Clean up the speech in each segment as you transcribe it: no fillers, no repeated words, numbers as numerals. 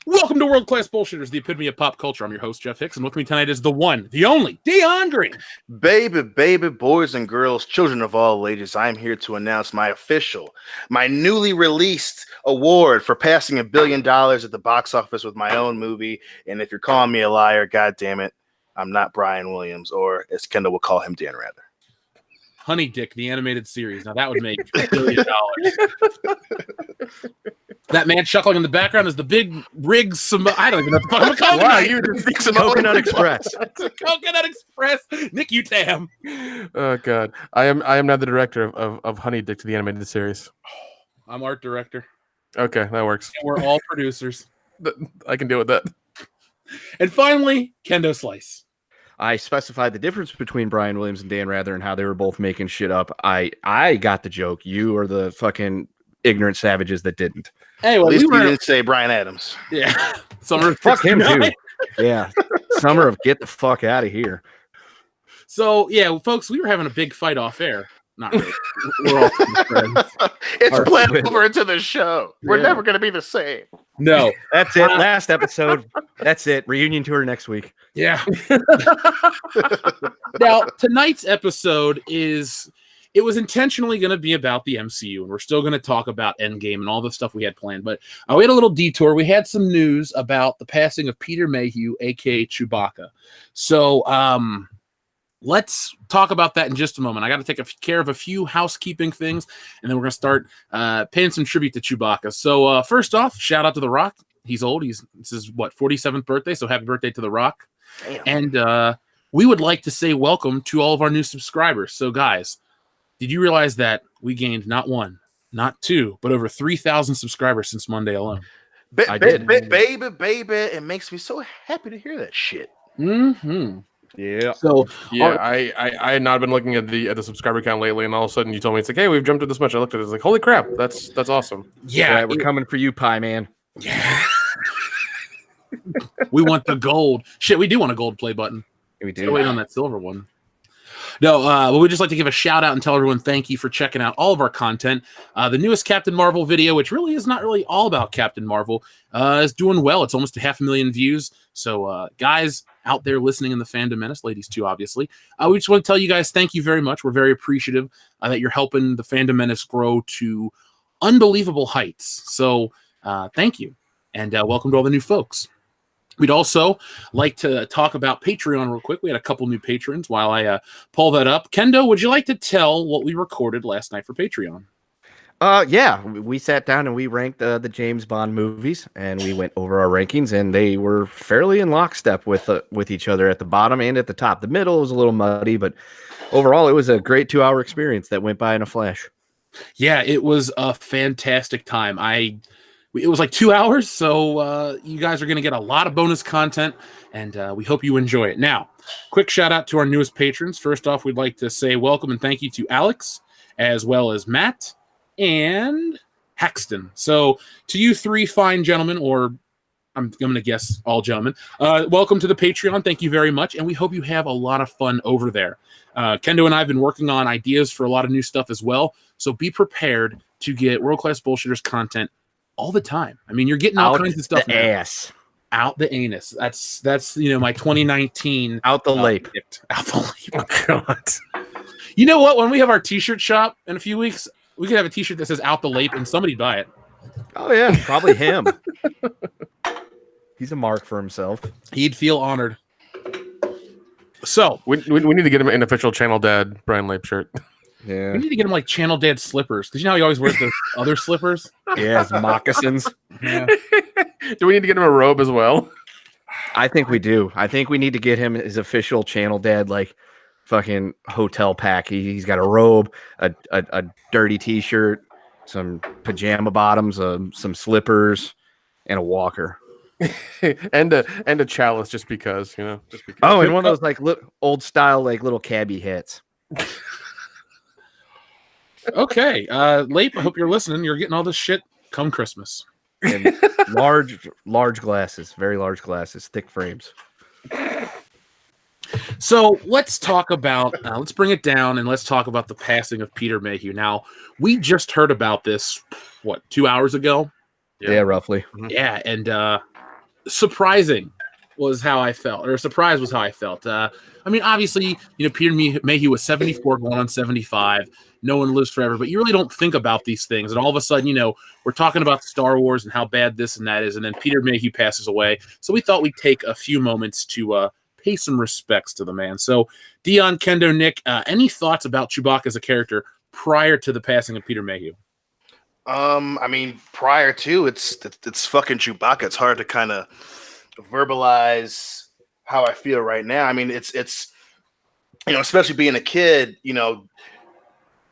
Welcome to World Class Bullshitters, the epitome of pop culture. I'm your host, Jeff Hicks, and with me tonight is the one, the only, Dion Green. Baby, boys and girls, children of all ages, I'm here to announce my newly released award for passing $1 billion at the box office with my own movie. And if you're calling me a liar, God damn it, I'm not Brian Williams, or as Kendall will call him, Dan Rather. Honey Dick, the animated series. Now that would make $1 billion. That man chuckling in the background is the big rig. I don't even know what the fuck I'm Wow, you just think Coconut Express. Coconut Express. Nick Utam. Oh god, I am now the director of Honey Dick to the animated series. I'm art director. Okay, that works. And we're all producers. I can deal with that. And finally, Kendo Slice. I specified the difference between Brian Williams and Dan Rather and how they were both making shit up. I got the joke. You are the fucking ignorant savages that didn't. Hey, well, at least you didn't say Brian Adams. Yeah. Summer of fuck him too. Yeah. Summer of get the fuck out of here. So, yeah, folks, we were having a big fight off air. Not really. We're all friends. It's bled over into the show. We're never going to be the same. No. That's it. Last episode. That's it. Reunion tour next week. Yeah. Now, tonight's episode it was intentionally going to be about the MCU, and we're still going to talk about Endgame and all the stuff we had planned. But we had a little detour. We had some news about the passing of Peter Mayhew, a.k.a. Chewbacca. So, let's talk about that in just a moment. I got to take care of a few housekeeping things, and then we're going to start paying some tribute to Chewbacca. So first off, shout out to The Rock. He's old. This is 47th birthday, so happy birthday to The Rock. Damn. And we would like to say welcome to all of our new subscribers. So guys, did you realize that we gained not one, not two, but over 3,000 subscribers since Monday alone? I did. Baby, it makes me so happy to hear that shit. Mm-hmm. Yeah. So yeah, I had not been looking at the subscriber count lately, and all of a sudden you told me it's like, hey, we've jumped to this much. I looked at it, it's like, holy crap, that's awesome. Yeah, we're coming for you, Pie Man. Yeah. We want the gold. Shit, we do want a gold play button. Yeah, we do. Still waiting on that silver one. No, but we'd just like to give a shout out and tell everyone thank you for checking out all of our content. The newest Captain Marvel video, which really is not really all about Captain Marvel, is doing well. It's almost 500,000 views. So, guys out there listening in the Fandom Menace, ladies too, obviously, we just want to tell you guys thank you very much. We're very appreciative that you're helping the Fandom Menace grow to unbelievable heights. So, thank you, and welcome to all the new folks. We'd also like to talk about Patreon real quick. We had a couple new patrons while I pull that up. Kendo, would you like to tell what we recorded last night for Patreon? Yeah, we sat down and we ranked the James Bond movies, and we went over our rankings, and they were fairly in lockstep with each other at the bottom and at the top. The middle was a little muddy, but overall, it was a great 2-hour experience that went by in a flash. Yeah, it was a fantastic time. It was like 2 hours, so you guys are going to get a lot of bonus content, and we hope you enjoy it. Now, quick shout out to our newest patrons. First off, we'd like to say welcome and thank you to Alex, as well as Matt and Haxton. So, to you three fine gentlemen, or I'm going to guess all gentlemen, welcome to the Patreon. Thank you very much, and we hope you have a lot of fun over there. Kendo and I have been working on ideas for a lot of new stuff as well, so be prepared to get World Class Bullshitters content all the time. I mean, you're getting all kinds of stuff. The ass. Out the anus. That's my 2019 out the lape. Gift. Out the lape. Oh, God. You know what? When we have our t-shirt shop in a few weeks, we could have a t-shirt that says out the lape and somebody buy it. Oh yeah, probably him. He's a mark for himself. He'd feel honored. So we need to get him an official Channel Dad Brian Lape shirt. Yeah. We need to get him like Channel Dad slippers, because you know how he always wears those other slippers? Yeah, his moccasins. Yeah. Do we need to get him a robe as well? I think we do. I think we need to get him his official Channel Dad, like, fucking hotel pack. He's got a robe, a dirty t-shirt, some pajama bottoms, some slippers, and a walker. and a chalice, just because, you know. Just because. Oh, and one of those like old style, like little cabbie hats. Okay, Lape, I hope you're listening. You're getting all this shit come Christmas. And large glasses, very large glasses, thick frames. So let's talk about, let's bring it down and let's talk about the passing of Peter Mayhew. Now, we just heard about this, 2 hours ago? Yeah, roughly. Yeah, and surprising was how I felt, or surprise was how I felt. I mean, obviously, Peter Mayhew was 74 going on 75. No one lives forever, but you really don't think about these things. And all of a sudden, we're talking about Star Wars and how bad this and that is, and then Peter Mayhew passes away. So we thought we'd take a few moments to pay some respects to the man. So, Dion, Kendo, Nick, any thoughts about Chewbacca as a character prior to the passing of Peter Mayhew? I mean, prior to it's fucking Chewbacca. It's hard to kind of verbalize how I feel right now. I mean, it's especially being a kid,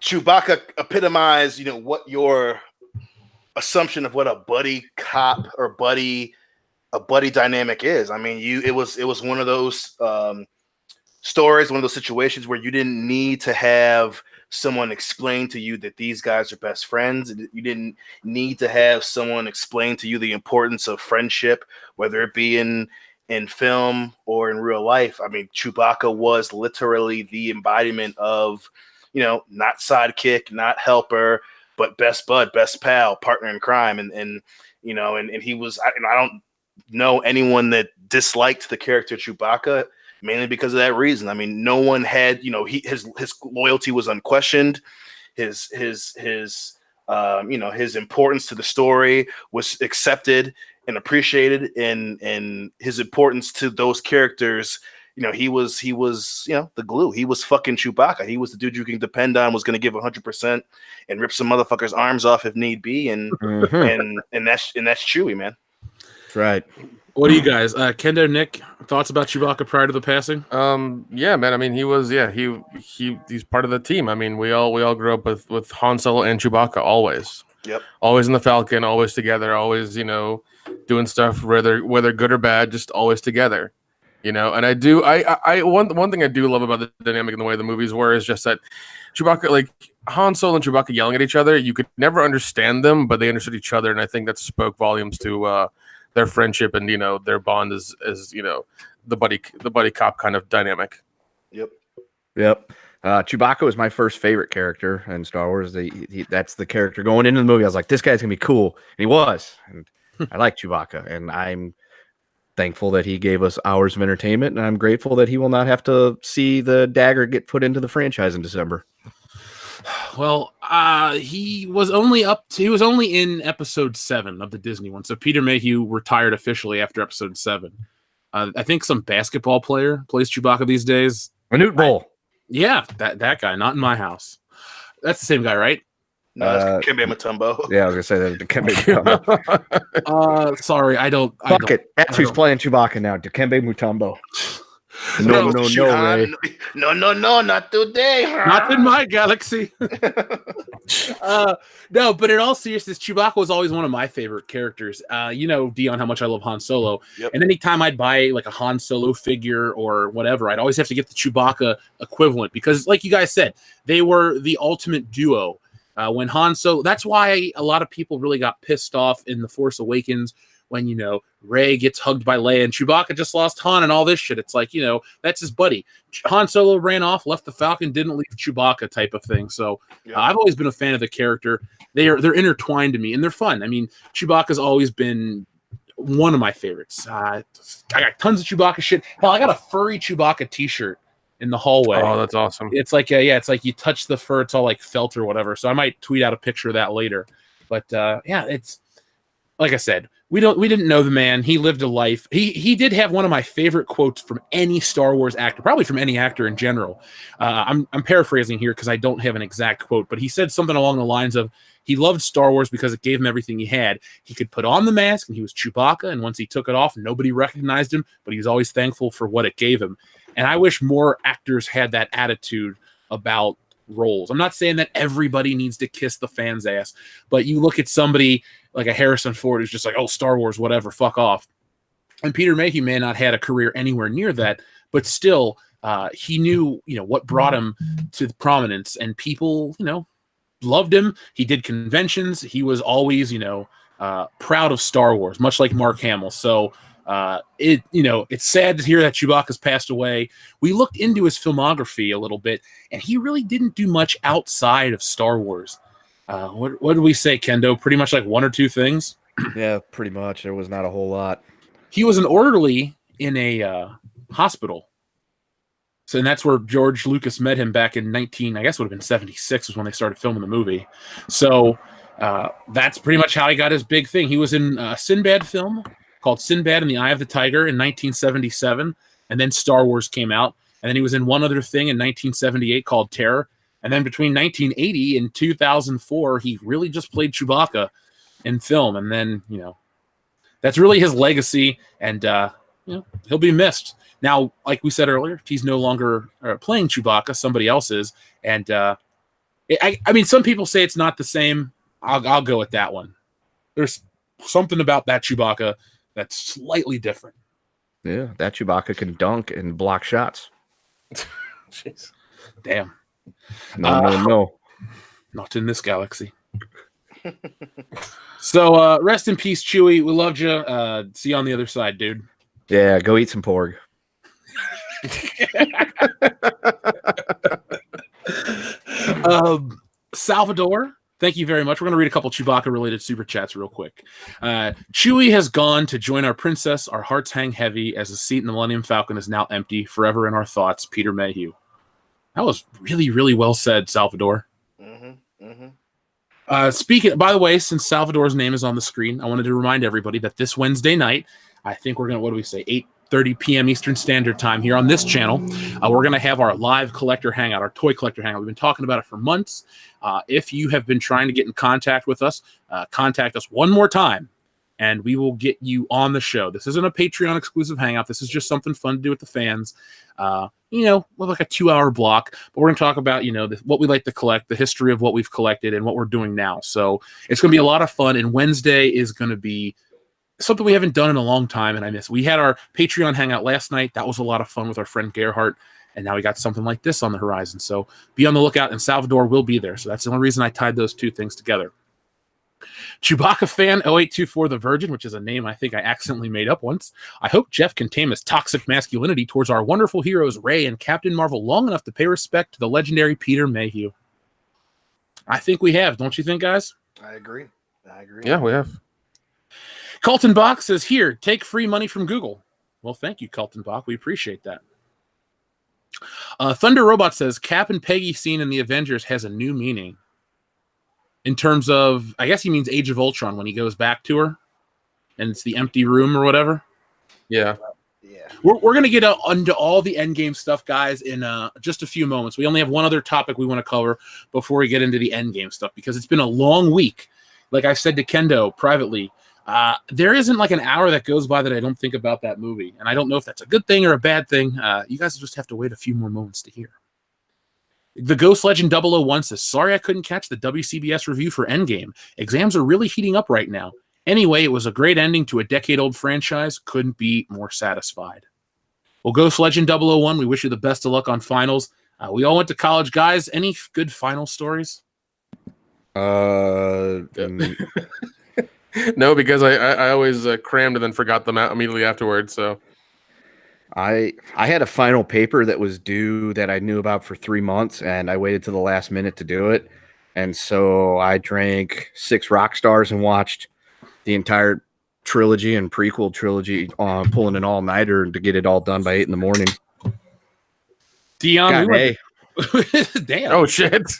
Chewbacca epitomized, what your assumption of what a buddy cop or a buddy dynamic is. I mean, it was one of those stories, one of those situations where you didn't need to have someone explain to you that these guys are best friends. You didn't need to have someone explain to you the importance of friendship, whether it be in film or in real life. I mean, Chewbacca was literally the embodiment of, not sidekick, not helper, but best bud, best pal, partner in crime. And he was, I don't know anyone that disliked the character Chewbacca, mainly because of that reason. I mean, no one had, his loyalty was unquestioned. His importance to the story was accepted and appreciated, and his importance to those characters, he was the glue. He was fucking Chewbacca. He was the dude you can depend on, was going to give 100% and rip some motherfuckers' arms off if need be, and that's Chewie, man. That's right. What do you guys, Kendo, Nick, thoughts about Chewbacca prior to the passing? Yeah, man. I mean, he's part of the team. I mean, we all grew up with Han Solo and Chewbacca always. Yep. Always in the Falcon, always together, always, doing stuff whether good or bad, just always together. And one thing I do love about the dynamic and the way the movies were is just that Chewbacca, like Han Solo and Chewbacca yelling at each other, you could never understand them, but they understood each other, and I think that spoke volumes to their friendship and their bond as the buddy cop kind of dynamic. Yep. Chewbacca was my first favorite character in Star Wars. That's the character going into the movie. I was like, this guy's gonna be cool, and he was. And I like Chewbacca, and I'm thankful that he gave us hours of entertainment, and I'm grateful that he will not have to see the dagger get put into the franchise in December. Well, he was only in episode 7 of the Disney one. So Peter Mayhew retired officially after episode 7. I think some basketball player plays Chewbacca these days. Manute Bowl. Yeah, that guy, not in my house. That's the same guy, right? No, that's Dikembe Mutombo. Yeah, I was gonna say that Dikembe Mutombo. Sorry, I don't. Fuck it. That's who's playing Chewbacca now. Dikembe Mutombo. No, Ray. No, not today. Not in my galaxy. No, but in all seriousness, Chewbacca was always one of my favorite characters. Dion, how much I love Han Solo. Yep. And anytime I'd buy like a Han Solo figure or whatever, I'd always have to get the Chewbacca equivalent because, like you guys said, they were the ultimate duo. When Han Solo, that's why a lot of people really got pissed off in The Force Awakens when, Rey gets hugged by Leia and Chewbacca just lost Han and all this shit. It's like, that's his buddy. Han Solo ran off, left the Falcon, didn't leave Chewbacca type of thing. So I've always been a fan of the character. They're intertwined to me and they're fun. I mean, Chewbacca's always been one of my favorites. I got tons of Chewbacca shit. Hell, I got a furry Chewbacca t-shirt in the hallway. Oh, that's awesome. It's like, it's like you touch the fur, it's all like felt or whatever. So I might tweet out a picture of that later. But it's like I said, we didn't know the man. He lived a life. He did have one of my favorite quotes from any Star Wars actor, probably from any actor in general. I'm paraphrasing here because I don't have an exact quote, but he said something along the lines of, he loved Star Wars because it gave him everything he had. He could put on the mask and he was Chewbacca, and once he took it off, nobody recognized him, but he was always thankful for what it gave him. And I wish more actors had that attitude about roles. I'm not saying that everybody needs to kiss the fan's ass, but you look at somebody like a Harrison Ford who's just like, oh, Star Wars, whatever, fuck off. And Peter Mayhew may not had a career anywhere near that, but still, he knew, what brought him to prominence, and people, loved him. He did conventions. He was always, proud of Star Wars, much like Mark Hamill. So it's sad to hear that Chewbacca's passed away. We looked into his filmography a little bit, and he really didn't do much outside of Star Wars. What did we say, Kendo? Pretty much like one or two things? Yeah, pretty much. There was not a whole lot. He was an orderly in a hospital. So, and that's where George Lucas met him back in I guess it would have been 76 was when they started filming the movie. So that's pretty much how he got his big thing. He was in a Sinbad film called Sinbad and the Eye of the Tiger in 1977, and then Star Wars came out. And then he was in one other thing in 1978 called Terror. And then between 1980 and 2004, he really just played Chewbacca in film. And then, that's really his legacy, and he'll be missed. Now, like we said earlier, he's no longer playing Chewbacca; somebody else is. And I mean, some people say it's not the same. I'll go with that one. There's something about that Chewbacca that's slightly different. Yeah, that Chewbacca can dunk and block shots. Jeez, damn. No. Not in this galaxy. So, rest in peace, Chewie. We loved you. See you on the other side, dude. Yeah, go eat some porg. Salvador, thank you very much. We're going to read a couple Chewbacca-related super chats real quick. Chewie has gone to join our princess. Our hearts hang heavy as the seat in the Millennium Falcon is now empty, forever in our thoughts. Peter Mayhew. That was really, really well said, Salvador. Speaking, by the way, since Salvador's name is on the screen, I wanted to remind everybody that this Wednesday night, I think we're going to, 8:30 p.m. Eastern Standard Time here on this channel, we're going to have our live collector hangout, our toy collector hangout. We've been talking about it for months. If you have been trying to get in contact with us, contact us one more time, and we will get you on the show. This isn't a Patreon exclusive hangout. This is just something fun to do with the fans. With like a 2-hour block, but we're going to talk about, what we like to collect, the history of what we've collected and what we're doing now. So it's going to be a lot of fun. And Wednesday is going to be something we haven't done in a long time. And I miss, we had our Patreon hangout last night. That was a lot of fun with our friend Gerhardt. And now we got something like this on the horizon. So be on the lookout, and Salvador will be there. So that's the only reason I tied those two things together. Chewbacca fan 0824 The Virgin, which is a name I think I accidentally made up once. I hope Jeff can tame his toxic masculinity towards our wonderful heroes Rey and Captain Marvel long enough to pay respect to the legendary Peter Mayhew. I think we have, don't you think, guys? I agree. Yeah, we have. Colton Bach says, here, take free money from Google. Well, thank you, Colton Bach. We appreciate that. Thunder Robot says, Cap and Peggy scene in the Avengers has a new meaning. In terms of, I guess he means Age of Ultron when he goes back to her and it's the empty room or whatever. Yeah. We're going to get into all the Endgame stuff, guys, in just a few moments. We only have one other topic we want to cover before we get into the Endgame stuff, because it's been a long week. Like I said to Kendo privately, there isn't like an hour that goes by that I don't think about that movie. And I don't know if that's a good thing or a bad thing. You guys just have to wait a few more moments to hear. The Ghost Legend 001 says, sorry I couldn't catch the WCBS review for Endgame. Exams are really heating up right now. Anyway, it was a great ending to a decade-old franchise. Couldn't be more satisfied. Well, Ghost Legend 001, we wish you the best of luck on finals. We all went to college, guys. Any good final stories? No, because I always crammed and then forgot them out immediately afterwards, so... I had a final paper that was due that I knew about for 3 months, and I waited to the last minute to do it. And so I drank 6 rock stars and watched the entire trilogy and prequel trilogy, pulling an all-nighter to get it all done by 8 in the morning. Dion, damn. Oh, shit.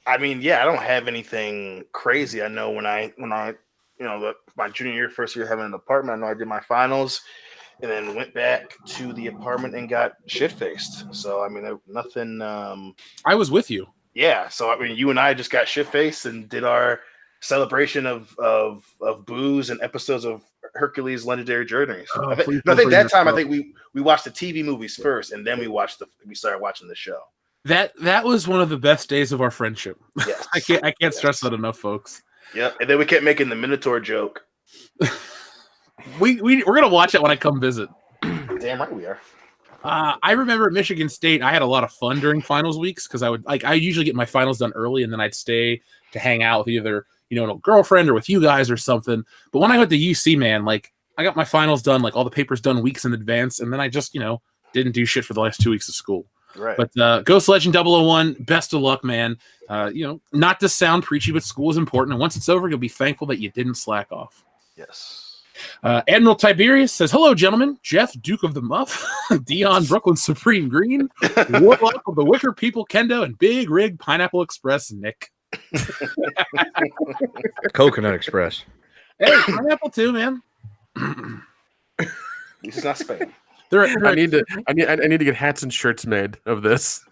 I mean, yeah, I don't have anything crazy. I know when I my junior year, first year having an apartment, I know I did my finals and then went back to the apartment and got shit-faced. So, I mean, nothing. I was with you. Yeah. So, I mean, you and I just got shit-faced and did our celebration of booze and episodes of Hercules' Legendary Journeys. I think that time, I think we watched the TV movies first, and then we started watching the show. That was one of the best days of our friendship. Yes. I can't stress that enough, folks. Yeah, and then we kept making the Minotaur joke. We're gonna watch it when I come visit. Damn right we are. I remember at Michigan State, I had a lot of fun during finals weeks because I usually get my finals done early and then I'd stay to hang out with either a girlfriend or with you guys or something. But when I went to UC, man, I got my finals done, all the papers done weeks in advance, and then I just didn't do shit for the last 2 weeks of school. Right. But Ghost Legend 001, best of luck, man. Not to sound preachy, but school is important. And once it's over, you'll be thankful that you didn't slack off. Yes. Admiral Tiberius says, hello, gentlemen. Jeff, Duke of the Muff, Dion, Brooklyn Supreme Green, Warlock of the Wicker People, Kendo, and Big Rig Pineapple Express, Nick. Coconut Express. Hey, pineapple too, man. This is not Spain. I need to get hats and shirts made of this.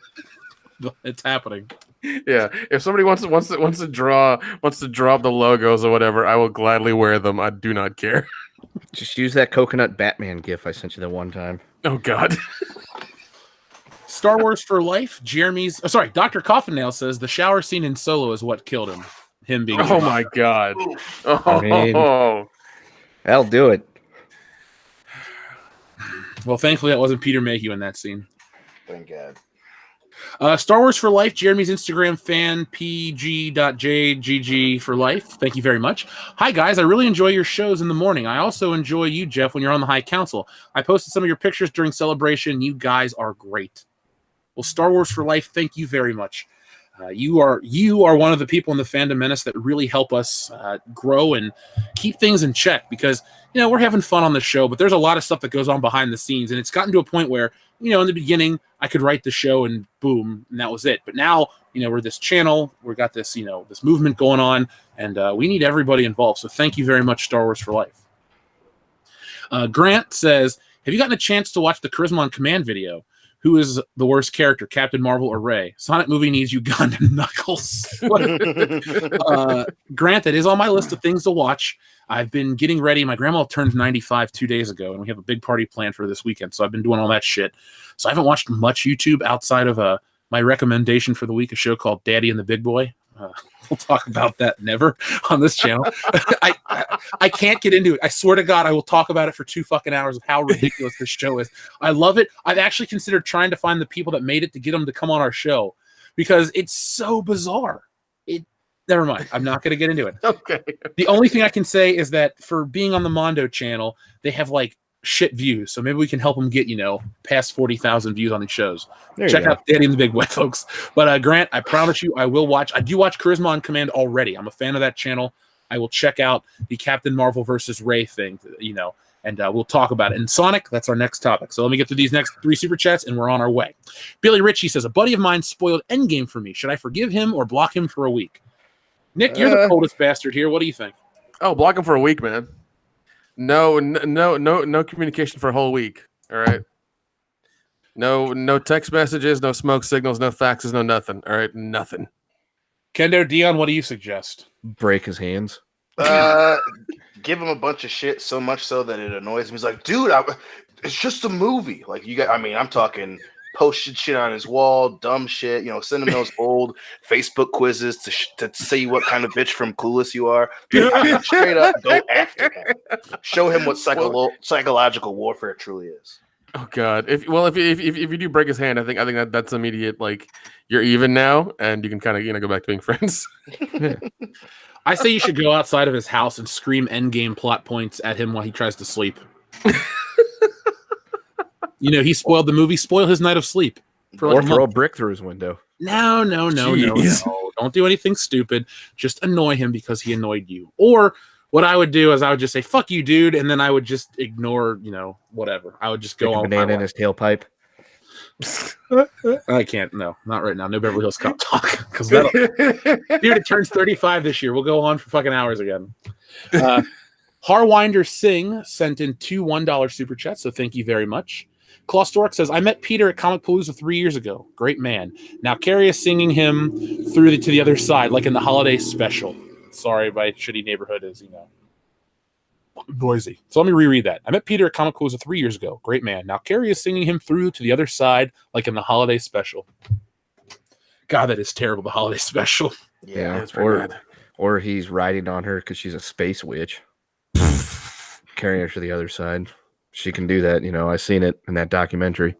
It's happening. Yeah, if somebody wants to draw up the logos or whatever, I will gladly wear them. I do not care. Just use that coconut Batman gif I sent you the one time. Oh God. Star Wars for life. Dr. Coffinail says the shower scene in Solo is what killed him. Him being. Oh my God. I mean, that'll do it. Well, thankfully that wasn't Peter Mayhew in that scene. Thank God. Star Wars for life. Jeremy's Instagram fan pg.jgg for life. Thank you very much. Hi guys, I really enjoy your shows in the morning. I also enjoy you, Jeff, when you're on the High Council. I posted some of your pictures during Celebration. You guys are great. Well, Star Wars for life. Thank you very much. You are one of the people in the Fandom Menace that really help us grow and keep things in check, because we're having fun on the show, but there's a lot of stuff that goes on behind the scenes, and it's gotten to a point where in the beginning I could write the show and boom, and that was it. But now we're this channel, we've got this this movement going on, and we need everybody involved. So thank you very much, Star Wars for life. Grant says, have you gotten a chance to watch the Charisma on Command video? Who is the worst character, Captain Marvel or Rey? Sonic movie needs Uganda Knuckles. Grant, that is on my list of things to watch. I've been getting ready. My grandma turned 95 2 days ago, and we have a big party planned for this weekend. So I've been doing all that shit. So I haven't watched much YouTube outside of my recommendation for the week, a show called Daddy and the Big Boy. We'll talk about that never on this channel. I can't get into it. I swear to God, I will talk about it for 2 fucking hours of how ridiculous this show is. I love it. I've actually considered trying to find the people that made it to get them to come on our show, because it's so bizarre. Never mind. I'm not going to get into it. Okay. The only thing I can say is that for being on the Mondo channel, they have shit views. So maybe we can help them get, past 40,000 views on these shows. Check out Daddy and the Big Boy, folks. But Grant, I promise you, I will watch. I do watch Charisma on Command already. I'm a fan of that channel. I will check out the Captain Marvel versus Rey thing, and we'll talk about it. And Sonic, that's our next topic. So let me get through these next 3 super chats, and we're on our way. Billy Ritchie says, a buddy of mine spoiled Endgame for me. Should I forgive him or block him for a week? Nick, you're the coldest bastard here. What do you think? Oh, block him for a week, man. No communication for a whole week. All right. No text messages, no smoke signals, no faxes, no nothing. All right, nothing. Kendo, Dion, what do you suggest? Break his hands. Give him a bunch of shit, so much so that it annoys me. He's like, dude, it's just a movie. I'm talking posted shit on his wall, dumb shit. Send him those old Facebook quizzes to see what kind of bitch from Clueless you are. Straight up, go after him. Show him what psychological warfare truly is. Oh God! If you do break his hand, I think that's immediate. You're even now, and you can kind of go back to being friends. I say you should go outside of his house and scream endgame plot points at him while he tries to sleep. He spoiled the movie. Spoil his night of sleep. Or throw a brick through his window. No. Don't do anything stupid. Just annoy him because he annoyed you. Or what I would do is I would just say, fuck you, dude. And then I would just ignore, whatever. I would just go on. Banana in his tailpipe. I can't. No, not right now. No Beverly Hills Cop talk. Because dude, it turns 35 this year. We'll go on for fucking hours again. Harwinder Singh sent in 2 $1 super chats. So thank you very much. Klaus Stork says, I met Peter at Comic Palooza 3 years ago. Great man. Now Carrie is singing him through to the other side, like in the holiday special. Sorry, my shitty neighborhood is, noisy. So let me reread that. I met Peter at Comic Palooza 3 years ago. Great man. Now Carrie is singing him through to the other side, like in the holiday special. God, that is terrible, the holiday special. Yeah, it's pretty bad. Or he's riding on her because she's a space witch. Carrying her to the other side. She can do that, I've seen it in that documentary.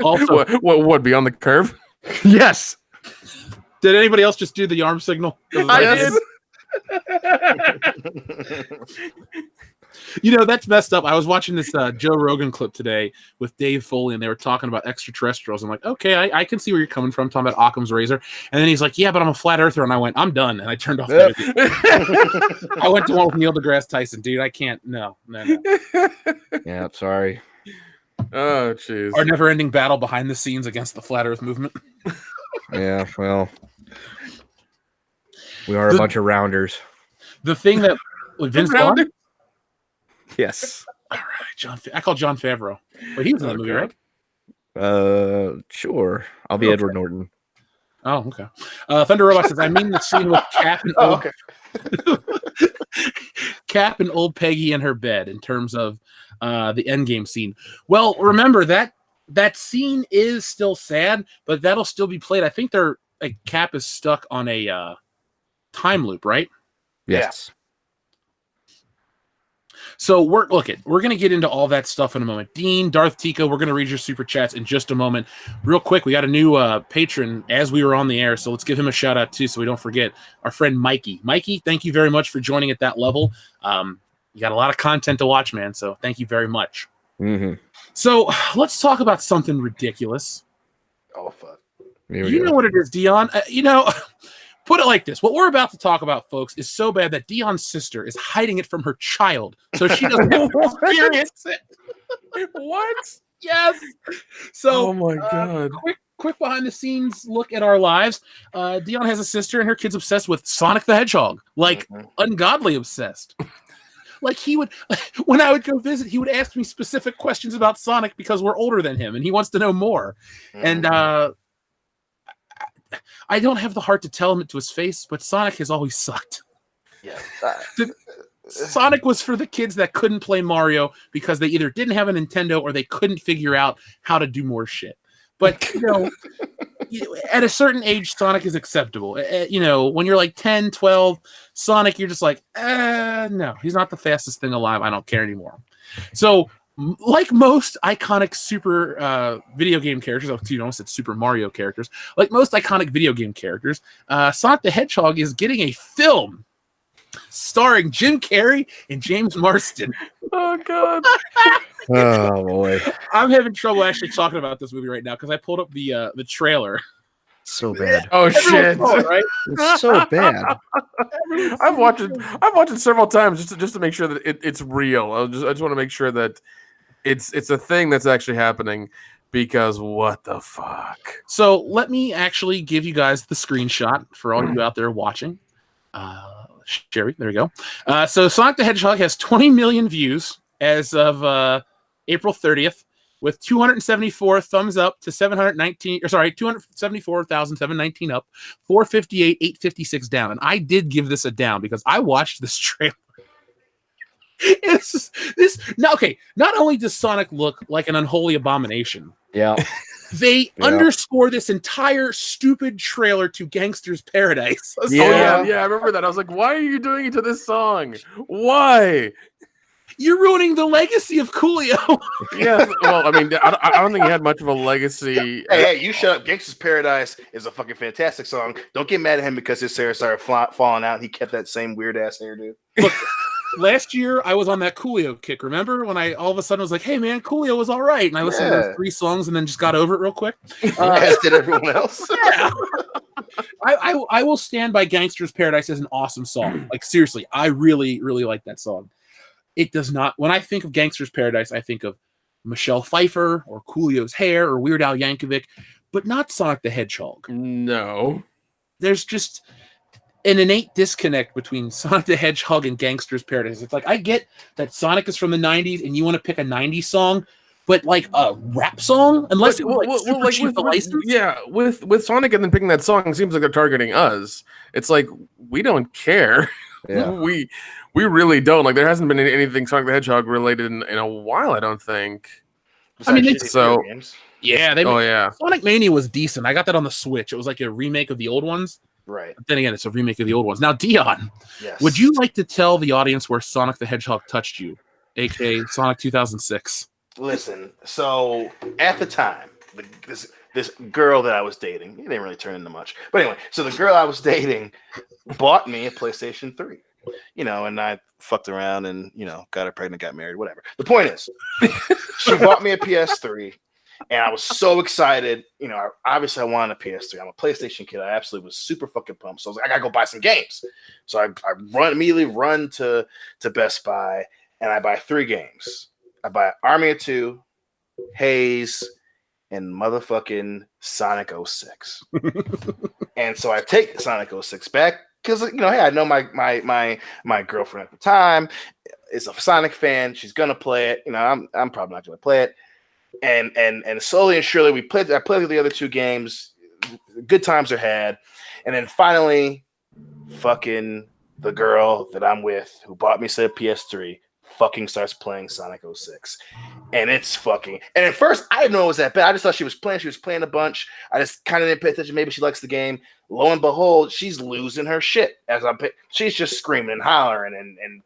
Also, what beyond the curve? Yes. Did anybody else just do the arm signal? I did. That's messed up. I was watching this Joe Rogan clip today with Dave Foley, and they were talking about extraterrestrials. I'm like, okay, I can see where you're coming from, talking about Occam's razor. And then he's like, yeah, but I'm a flat earther. And I went, I'm done. And I turned off the video. I went to one with Neil deGrasse Tyson. Dude, I can't. No. Yeah, sorry. Oh, jeez. Our never-ending battle behind the scenes against the flat earth movement. Yeah, well, we are a bunch of rounders. The thing that Vince Vaughn? Yes. All right, I call John Favreau. But he was in that movie, right? Sure. I'll be Edward Norton. Oh, okay. Thunder Robot says, I mean the scene with Cap and Cap and old Peggy in her bed in terms of the Endgame scene. Well, remember that scene is still sad, but that'll still be played. I think Cap is stuck on a time loop, right? Yes. So we're going to get into all that stuff in a moment. Dean, Darth Tico, we're going to read your super chats in just a moment. Real quick, we got a new patron as we were on the air, so let's give him a shout out too, so we don't forget our friend Mikey. Mikey, thank you very much for joining at that level. You got a lot of content to watch, man. So thank you very much. Mm-hmm. So let's talk about something ridiculous. Oh fuck! You know what it is, Dion. Put it like this. What we're about to talk about, folks, is so bad that Dion's sister is hiding it from her child so she doesn't have to experience it. What? Yes. So, oh my God. Quick behind the scenes look at our lives. Dion has a sister and her kid's obsessed with Sonic the Hedgehog, like ungodly obsessed. Like when I would go visit, he would ask me specific questions about Sonic because we're older than him and he wants to know more. And I don't have the heart to tell him it to his face, but Sonic has always sucked. Yeah. Sonic was for the kids that couldn't play Mario because they either didn't have a Nintendo or they couldn't figure out how to do more shit. But, at a certain age, Sonic is acceptable. When you're like 10, 12, Sonic, you're just like, no, he's not the fastest thing alive. I don't care anymore. So, like most iconic super video game characters, almost said Super Mario characters, like most iconic video game characters, Sonic the Hedgehog is getting a film starring Jim Carrey and James Marsden. Oh, God. Oh, boy. I'm having trouble actually talking about this movie right now because I pulled up the trailer. So bad. Oh, shit. Right? It's so bad. I've watched it several times just to make sure that it's real. I just want to make sure that it's a thing that's actually happening, because what the fuck? So let me actually give you guys the screenshot for all you out there watching. Sherry, there we go. So Sonic the Hedgehog has 20 million views as of April 30th, with 274 thumbs up to 274,719 up, 458, 856 down. And I did give this a down because I watched this trailer. Not only does Sonic look like an unholy abomination, they underscore this entire stupid trailer to Gangster's Paradise. Yeah, I remember that. I was like, why are you doing it to this song? Why? You're ruining the legacy of Coolio. Yeah, well, I mean, I don't think he had much of a legacy. Hey, you shut up. Gangsta's Paradise is a fucking fantastic song. Don't get mad at him because his hair started falling out and he kept that same weird-ass hairdo. Look, last year, I was on that Coolio kick. Remember when I all of a sudden was like, hey, man, Coolio was all right. And I listened to those 3 songs and then just got over it real quick. As did everyone else. Yeah. I will stand by Gangster's Paradise as an awesome song. Like, seriously, I really, really like that song. It does not. When I think of Gangster's Paradise, I think of Michelle Pfeiffer or Coolio's hair or Weird Al Yankovic, but not Sonic the Hedgehog. No. There's just an innate disconnect between Sonic the Hedgehog and Gangster's Paradise. It's like, I get that Sonic is from the 90s and you want to pick a 90s song, but like a rap song? Unless it was super cheap with, the license? Yeah, with Sonic and then picking that song, it seems like they're targeting us. It's like, we don't care. Yeah. We really don't. Like, there hasn't been anything Sonic the Hedgehog related in a while, I don't think. I mean, yeah, Sonic Mania was decent. I got that on the Switch. It was like a remake of the old ones. Right. But then again, it's a remake of the old ones. Now, Dion, yes. Would you like to tell the audience where Sonic the Hedgehog touched you, aka Sonic 2006? Listen, so at the time, this girl that I was dating, it didn't really turn into much. But anyway, so the girl I was dating bought me a PlayStation 3. and I fucked around and got her pregnant, got married, whatever. The point is, she bought me a PS3. And I was so excited. Obviously I wanted a PS3. I'm a PlayStation kid. I absolutely was super fucking pumped. So I was like, I gotta go buy some games. So I immediately run to Best Buy and I buy 3 games. I buy Army of Two, Haze, and motherfucking Sonic 06. And so I take Sonic 06 back because hey, I know my girlfriend at the time is a Sonic fan. She's gonna play it. I'm probably not gonna play it. And slowly and surely I played the other 2 games. Good times are had. And then finally, fucking the girl that I'm with who bought me said PS3 fucking starts playing Sonic 06. And it's fucking, and at first I didn't know it was that bad. I just thought she was playing a bunch. I just kind of didn't pay attention. Maybe she likes the game. Lo and behold, she's losing her shit she's just screaming and hollering and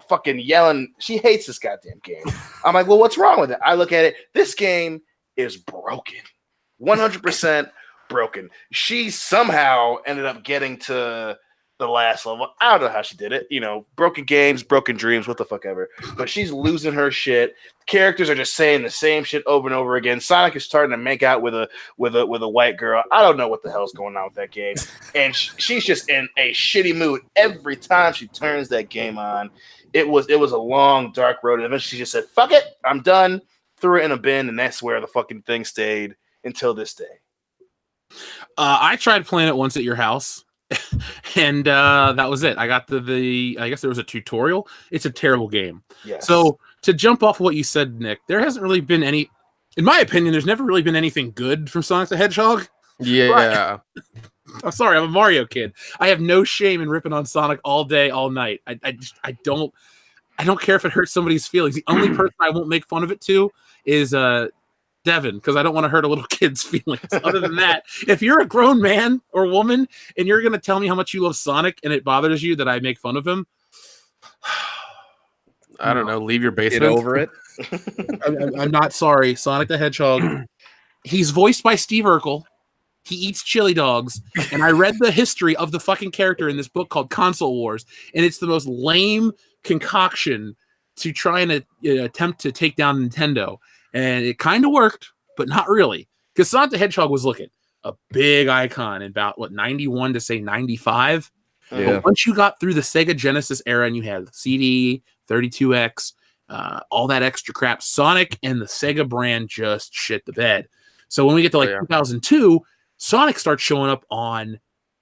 fucking yelling. She hates this goddamn game. I'm like, well, what's wrong with it? I look at it. This game is broken. 100% broken. She somehow ended up getting to the last level. I don't know how she did it. Broken games, broken dreams, what the fuck ever. But she's losing her shit. Characters are just saying the same shit over and over again. Sonic is starting to make out with a white girl. I don't know what the hell's going on with that game. And she's just in a shitty mood every time she turns that game on. It was a long, dark road. And eventually she just said, fuck it, I'm done. Threw it in a bin, and that's where the fucking thing stayed until this day. I tried playing it once at your house. And that was it. I got I guess there was a tutorial. It's a terrible game. Yes. So to jump off what you said, Nick, there hasn't really been any, in my opinion, there's never really been anything good from Sonic the Hedgehog. Yeah. I'm sorry, I'm a Mario kid. I have no shame in ripping on Sonic all day, all night. I don't care if it hurts somebody's feelings. The only person I won't make fun of it to is Devin, because I don't want to hurt a little kid's feelings. Other than that, if you're a grown man or woman and you're going to tell me how much you love Sonic and it bothers you that I make fun of him, I don't know. Leave your basement. Get over it. I'm not sorry. Sonic the Hedgehog. He's voiced by Steve Urkel. He eats chili dogs. And I read the history of the fucking character in this book called Console Wars. And it's the most lame concoction to try and attempt to take down Nintendo. And it kind of worked, but not really. Because Sonic the Hedgehog was looking a big icon in about, 91 to say 95? Yeah. But once you got through the Sega Genesis era and you had CD, 32X, all that extra crap, Sonic and the Sega brand just shit the bed. So when we get to 2002, Sonic starts showing up on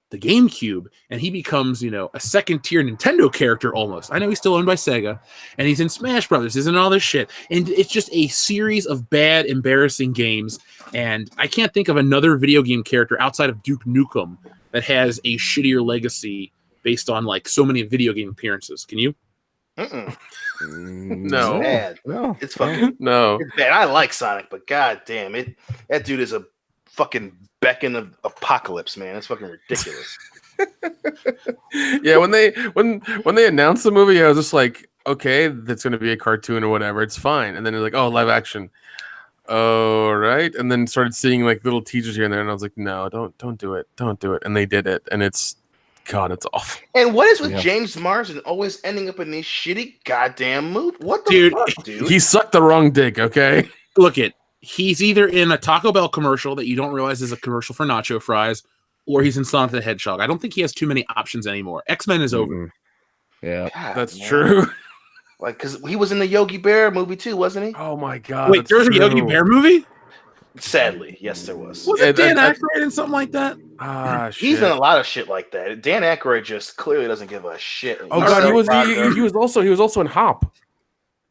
the GameCube, and he becomes, a second-tier Nintendo character almost. I know he's still owned by Sega, and he's in Smash Brothers, isn't all this shit. And it's just a series of bad, embarrassing games, and I can't think of another video game character outside of Duke Nukem that has a shittier legacy based on, so many video game appearances. Can you? No. It's bad. No. It's fucking No. It's bad. I like Sonic, but god damn it, that dude is a fucking beacon of apocalypse, man. It's fucking ridiculous. Yeah, when they announced the movie, I was just like, okay, that's gonna be a cartoon or whatever. It's fine. And then they're like, oh, live action. Oh, right. And then started seeing little teasers here and there, and I was like, no, don't do it. Don't do it. And they did it, and it's it's awful. And what is with James Marsden always ending up in these shitty goddamn movies? What the fuck, dude? He sucked the wrong dick, okay? Look it. He's either in a Taco Bell commercial that you don't realize is a commercial for nacho fries, or he's in Sonic the Hedgehog. I don't think he has too many options anymore. X-Men is over. Yeah, God, that's man. true. Because he was in the Yogi Bear movie too, wasn't he? Oh my god! Wait, there was a Yogi Bear movie? Sadly, yes, there was. Was it Dan Aykroyd in something like that? Shit. He's in a lot of shit like that. Dan Aykroyd just clearly doesn't give a shit. Oh god, he was also in Hop.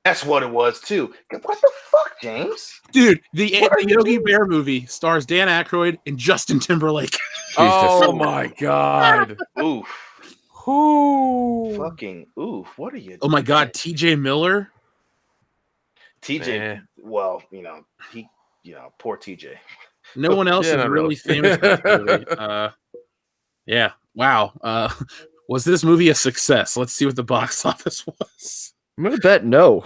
That's what it was too. What the fuck, James? Dude, the Yogi Bear movie stars Dan Aykroyd and Justin Timberlake. Oh my god! Oof. Ooh. Fucking oof. What are you doing? Oh my god, TJ Miller? TJ, well, poor TJ. No one else is not really really. famous in this movie. Yeah, wow. Was this movie a success? Let's see what the box office was. I'm gonna bet no.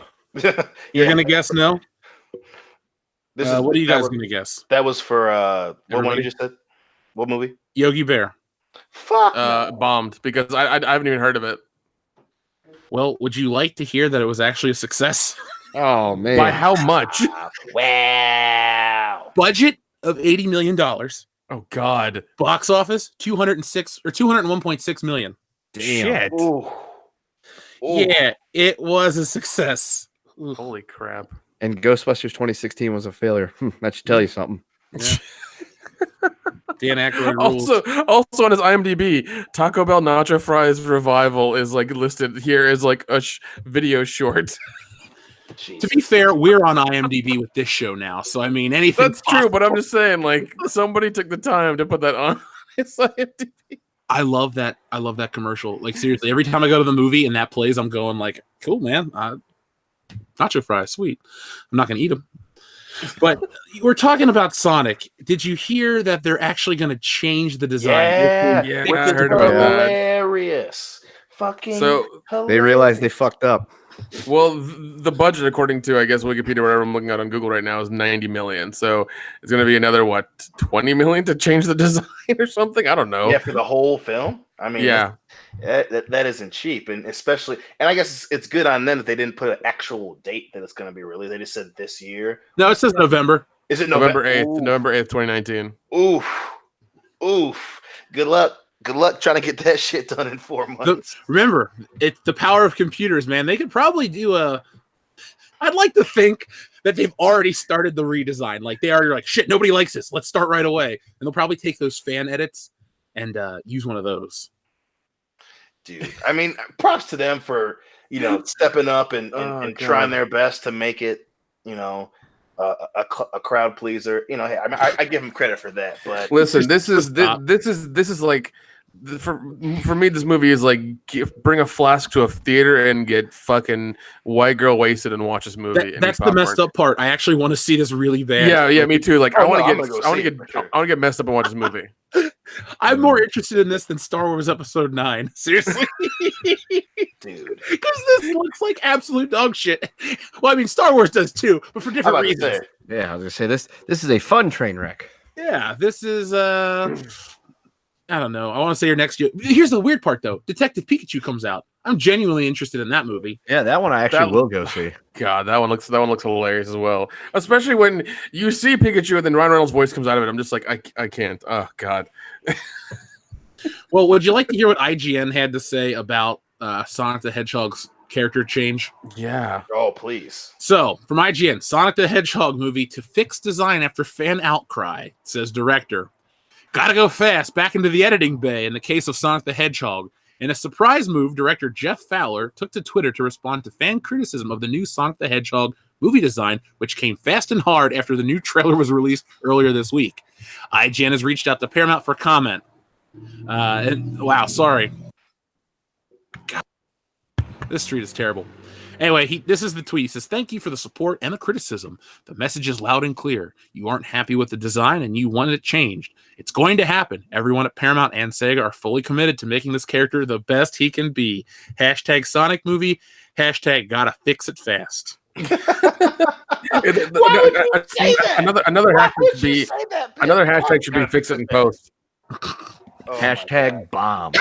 You're gonna guess no? What are you guys was, gonna guess? That was for what one Everybody? you just said? What movie? Yogi Bear. Fuck. No. Bombed because I haven't even heard of it. Well, would you like to hear that it was actually a success? Oh man. By how much? Wow. Budget of $80 million. Oh God. Box office 201.6 million. Damn. Shit. Ooh. Ooh. Yeah, it was a success. Holy crap. And Ghostbusters 2016 was a failure. That should tell you something. Yeah. Dan Aykroyd rules. Also on his IMDb, Taco Bell Nacho Fries Revival is like listed here as like a video short. To be fair, we're on IMDb with this show now, so I mean anything. That's true, but I'm just saying, like, somebody took the time to put that on his IMDb. I love that. I love that commercial. Like seriously, every time I go to the movie and that plays, I'm going like, "Cool, man! Nacho fries, sweet." I'm not gonna eat them. But we're talking about Sonic. Did you hear that they're actually going to change the design? Yeah, I heard about that. Hilarious. Fucking So hilarious. They realized they fucked up. well, the budget, according to I guess Wikipedia, whatever I'm looking at on Google right now, is 90 million. So it's going to be another 20 million to change the design or something. I don't know. Yeah, for the whole film. I mean, yeah, that isn't cheap, and especially, and I guess it's good on them that they didn't put an actual date that it's going to be released. They just said this year. No, it says November. Is it November November 8th, November 8th, 2019. Oof. Good luck trying to get that shit done in 4 months. Remember, it's the power of computers, man. They could probably do I'd like to think that they've already started the redesign. Like they already like, shit, nobody likes this. Let's start right away. And they'll probably take those fan edits and use one of those. Dude, I mean, props to them for stepping up and trying their best to make it a crowd pleaser. Hey, I give them credit for that. But listen, this is like for me, this movie is like bring a flask to a theater and get fucking white girl wasted and watch this movie. That's the messed up part. I actually want to see this really bad. Yeah, me too. Like I want to get messed up and watch this movie. I'm more interested in this than Star Wars Episode 9. Seriously. Dude. Because this looks like absolute dog shit. Well, I mean, Star Wars does too, but for different reasons. Yeah, I was going to say, this is a fun train wreck. Yeah, this is, I don't know. I want to say your next year. Here's the weird part, though. Detective Pikachu comes out. I'm genuinely interested in that movie. Yeah, that one I actually will go see. God, that one looks hilarious as well. Especially when you see Pikachu and then Ryan Reynolds' voice comes out of it. I'm just like, I can't. Oh God. Well, would you like to hear what IGN had to say about Sonic the Hedgehog's character change? Yeah. Oh, please. So, from IGN, Sonic the Hedgehog movie to fix design after fan outcry, says director. Gotta go fast, back into the editing bay in the case of Sonic the Hedgehog. In a surprise move, director Jeff Fowler took to Twitter to respond to fan criticism of the new Sonic the Hedgehog movie design, which came fast and hard after the new trailer was released earlier this week. IGN has reached out to Paramount for comment. Wow, sorry. God, this street is terrible. Anyway, this is the tweet. He says, "Thank you for the support and the criticism. The message is loud and clear. You aren't happy with the design and you want it changed. It's going to happen. Everyone at Paramount and Sega are fully committed to making this character the best he can be. Hashtag Sonic movie. Hashtag gotta fix it fast." Another hashtag should be fix it in post. Hashtag bomb.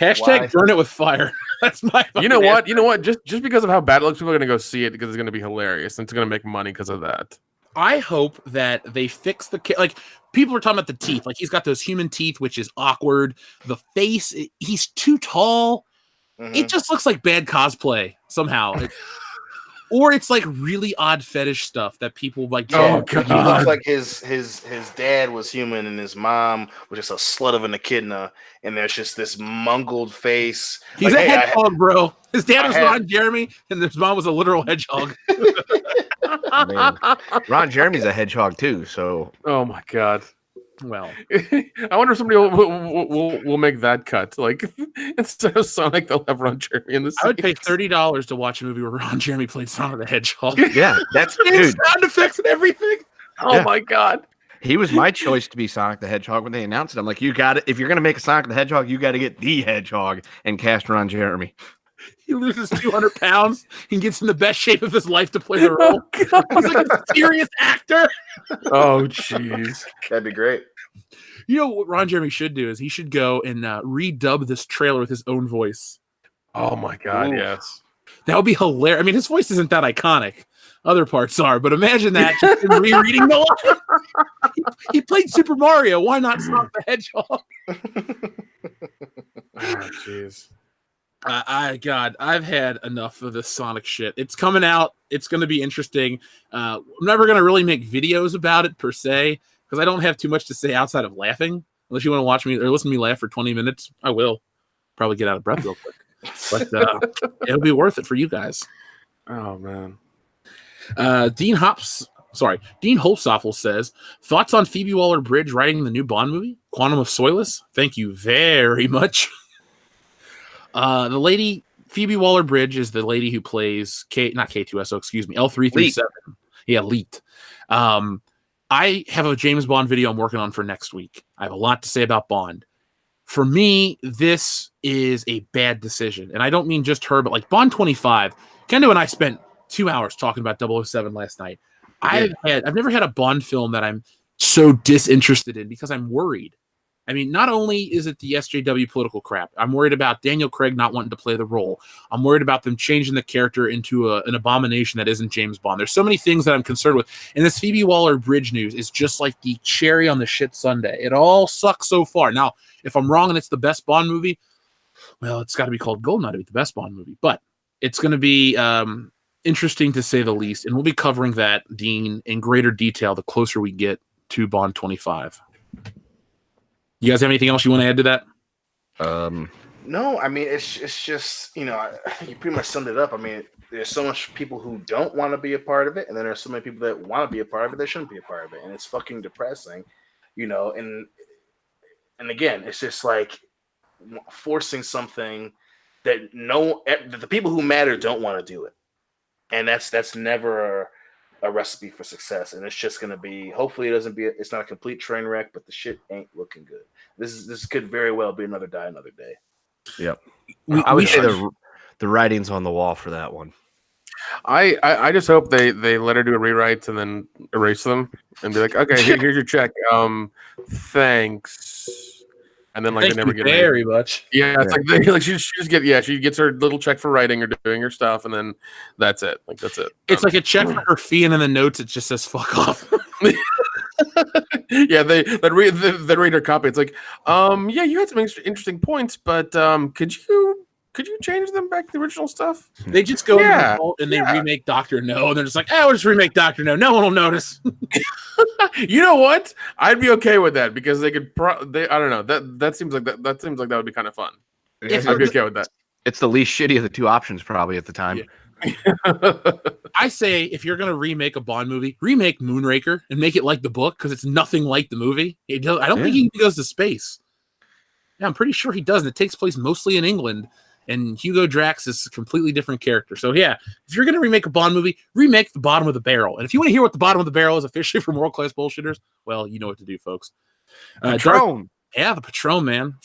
Hashtag burn it with fire. That's my. You know what? Just because of how bad it looks, people are gonna go see it because it's gonna be hilarious and it's gonna make money because of that. I hope that they fix like people are talking about the teeth. Like he's got those human teeth, which is awkward. The face, he's too tall. Mm-hmm. It just looks like bad cosplay somehow. Or it's like really odd fetish stuff that people like. Oh God! He looks like his dad was human and his mom was just a slut of an echidna, and there's just this mungled face. He's like, a hedgehog, bro. His dad was Ron Jeremy, and his mom was a literal hedgehog. Ron Jeremy's a hedgehog too. So, oh my God. Well, I wonder if somebody will make that cut. Like instead of Sonic, they'll have Ron Jeremy in the. I would pay $30 to watch a movie where Ron Jeremy played Sonic the Hedgehog. Yeah, that's dude. Sound effects and everything. Oh my God. He was my choice to be Sonic the Hedgehog when they announced it. I'm like, you got it. If you're gonna make a Sonic the Hedgehog, you got to get the Hedgehog and cast Ron Jeremy. He loses 200 pounds and gets in the best shape of his life to play the role. Oh, he's like a serious actor. Oh, jeez. That'd be great. You know what Ron Jeremy should do is he should go and redub this trailer with his own voice. Oh my God, Oof. yes. That would be hilarious. I mean, his voice isn't that iconic. Other parts are, but imagine that just him rereading the lines. He played Super Mario. Why not Sonic the Hedgehog? Oh, jeez. God, I've had enough of this Sonic shit. It's coming out. It's going to be interesting. I'm never going to really make videos about it per se because I don't have too much to say outside of laughing. Unless you want to watch me or listen to me laugh for 20 minutes, I will. Probably get out of breath real quick. But it'll be worth it for you guys. Oh man. Dean Holstoffel says, thoughts on Phoebe Waller-Bridge writing the new Bond movie, Quantum of Solace? Thank you very much. The lady, Phoebe Waller-Bridge, is the lady who plays L337. Yeah, Leet. I have a James Bond video I'm working on for next week. I have a lot to say about Bond. For me, this is a bad decision. And I don't mean just her, but like Bond 25. Kendo and I spent 2 hours talking about 007 last night. I've never had a Bond film that I'm so disinterested in because I'm worried. I mean, not only is it the SJW political crap, I'm worried about Daniel Craig not wanting to play the role. I'm worried about them changing the character into an abomination that isn't James Bond. There's so many things that I'm concerned with. And this Phoebe Waller-Bridge news is just like the cherry on the shit sundae. It all sucks so far. Now, if I'm wrong and it's the best Bond movie, well, it's got to be called Goldeneye to be the best Bond movie. But it's going to be interesting to say the least. And we'll be covering that, Dean, in greater detail the closer we get to Bond 25. You guys have anything else you want to add to that? No, I mean it's just I think you pretty much summed it up. I mean, there's so much people who don't want to be a part of it, and then there's so many people that want to be a part of it that shouldn't be a part of it, and it's fucking depressing, And again, it's just like forcing something that the people who matter don't want to do it, and that's never a recipe for success, and it's just going to be. Hopefully, it's not a complete train wreck, but the shit ain't looking good. This could very well be another Die Another Day. Yep, I would say the writing's on the wall for that one. I just hope they let her do rewrites and then erase them and be like, okay, here's your check. Thanks. And then like Thank they never you get very much. Yeah, it's like she just she gets her little check for writing or doing her stuff, and then that's it. Like that's it. It's like a check for her fee, and in the notes it just says "fuck off." Yeah, they read her copy. It's like, yeah, you had some interesting points, but could you change them back to the original stuff? They just go in the vault and they remake Dr. No, and they're just like, we'll just remake Dr. No. No one will notice. You know what? I'd be okay with that because they could. I don't know. That seems like that seems like that would be kind of fun. I'd be okay with that. It's the least shitty of the two options probably at the time. Yeah. I say if you're gonna remake a Bond movie, remake Moonraker and make it like the book because it's nothing like the movie. I don't think he goes to space. Yeah, I'm pretty sure he doesn't. It takes place mostly in England. And Hugo Drax is a completely different character. So, yeah, if you're going to remake a Bond movie, remake The Bottom of the Barrel. And if you want to hear what The Bottom of the Barrel is officially from World Class Bullshitters, well, you know what to do, folks. Patron. The Patron, man.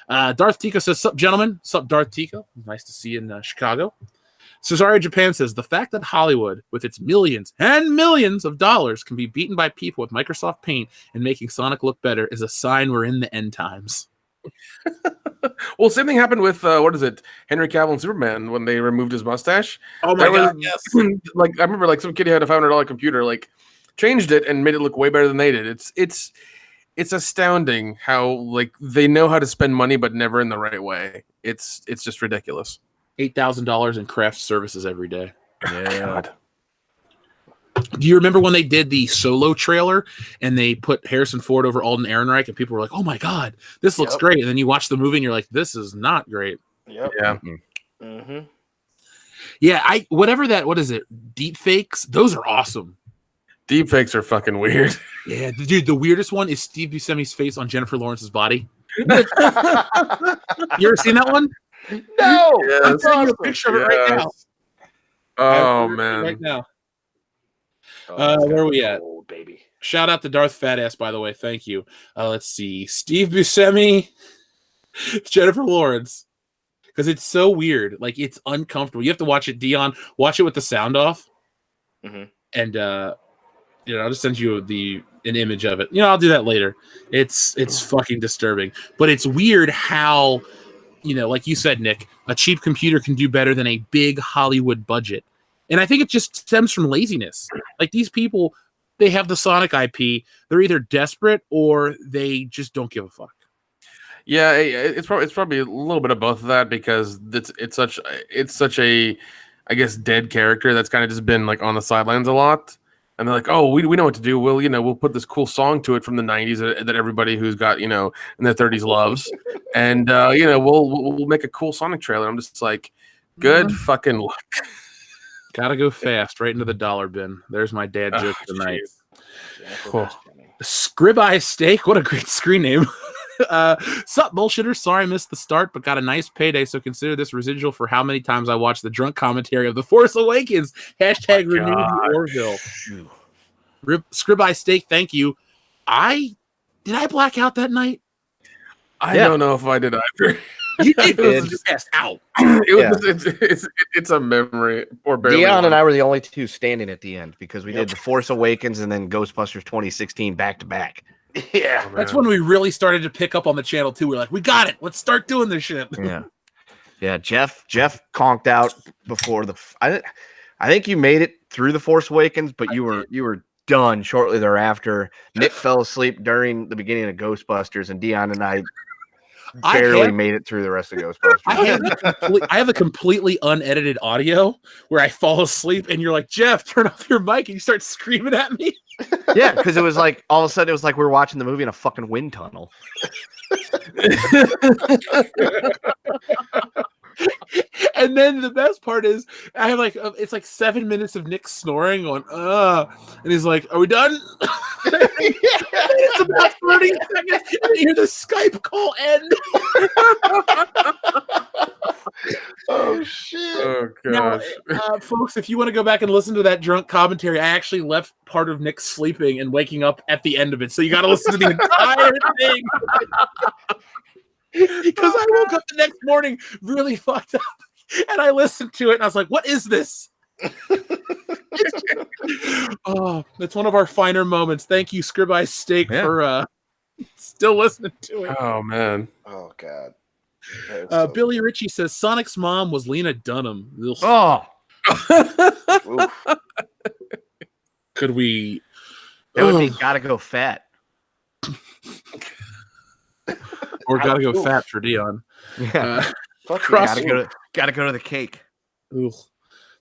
Darth Tico says, sup, gentlemen? Sup, Darth Tico? Nice to see you in Chicago. Cesario Japan says, the fact that Hollywood, with its millions and millions of dollars, can be beaten by people with Microsoft Paint and making Sonic look better is a sign we're in the end times. Well, same thing happened with Henry Cavill and Superman when they removed his mustache. Oh my god! Yes. Like I remember, like some kid who had a $500 computer, like changed it and made it look way better than they did. It's astounding how like they know how to spend money, but never in the right way. It's just ridiculous. $8,000 in craft services every day. Yeah. God. Do you remember when they did the Solo trailer and they put Harrison Ford over Alden Ehrenreich and people were like, oh my God, this looks great. And then you watch the movie and you're like, this is not great. Yep. Yeah. Mm-hmm. Yeah. What is it? Deep fakes. Those are awesome. Deep fakes are fucking weird. Yeah. Dude, the weirdest one is Steve Buscemi's face on Jennifer Lawrence's body. You ever seen that one? No. Yes. I'm sending you a picture of it right now. Oh man. Right now. Where are we at? Old baby. Shout out to Darth Fatass, by the way. Thank you. Let's see. Steve Buscemi, Jennifer Lawrence. Because it's so weird. Like, it's uncomfortable. You have to watch it, Dion. Watch it with the sound off. Mm-hmm. And, I'll just send you an image of it. I'll do that later. It's fucking disturbing. But it's weird how like you said, Nick, a cheap computer can do better than a big Hollywood budget. And I think it just stems from laziness. Like these people, they have the Sonic IP. They're either desperate or they just don't give a fuck. Yeah, it's probably a little bit of both of that, because it's such a, I guess, dead character that's kind of just been like on the sidelines a lot. And they're like, oh, we know what to do. We'll put this cool song to it from the 90s that everybody who's got, in their 30s loves. And, we'll make a cool Sonic trailer. I'm just like, good fucking luck. Gotta go fast, right into the dollar bin. There's my dad joke tonight. Scrib-Eye Steak, what a great screen name. Sup, bullshitter. Sorry I missed the start, but got a nice payday, so consider this residual for how many times I watched the drunk commentary of The Force Awakens. Hashtag renew the Orville. Scrib-Eye Steak, thank you. Did I black out that night? I don't know if I did either. You did. It was just passed out. It's a memory. Or Dion and I were the only two standing at the end because we did The Force Awakens and then Ghostbusters 2016 back to back. Yeah, that's when we really started to pick up on the channel too. We're like, we got it. Let's start doing this shit. Yeah. Jeff conked out before I think you made it through The Force Awakens, but you were done shortly thereafter. Nick fell asleep during the beginning of Ghostbusters, and Dion and I barely made it through the rest of Ghostbusters. I have a completely unedited audio where I fall asleep and you're like, Jeff, turn off your mic, and you start screaming at me. Yeah, because it was like all of a sudden it was like we were watching the movie in a fucking wind tunnel. And then the best part is I have it's like 7 minutes of Nick snoring on and he's like, are we done? It's about 30 seconds and you hear the Skype call end. Oh shit. Oh gosh. Now, folks, if you want to go back and listen to that drunk commentary, I actually left part of Nick sleeping and waking up at the end of it, so you got to listen to the entire thing. Because I woke up the next morning really fucked up, and I listened to it, and I was like, what is this? Oh, it's one of our finer moments. Thank you, Scrib-Eye Steak, for still listening to it. Oh, man. Oh, God. Billy Ritchie says, Sonic's mom was Lena Dunham. Oh. Could we... It would be Gotta Go Fat. Or Gotta Go Fat for Dion. Yeah. Gotta go to the cake. Ooh,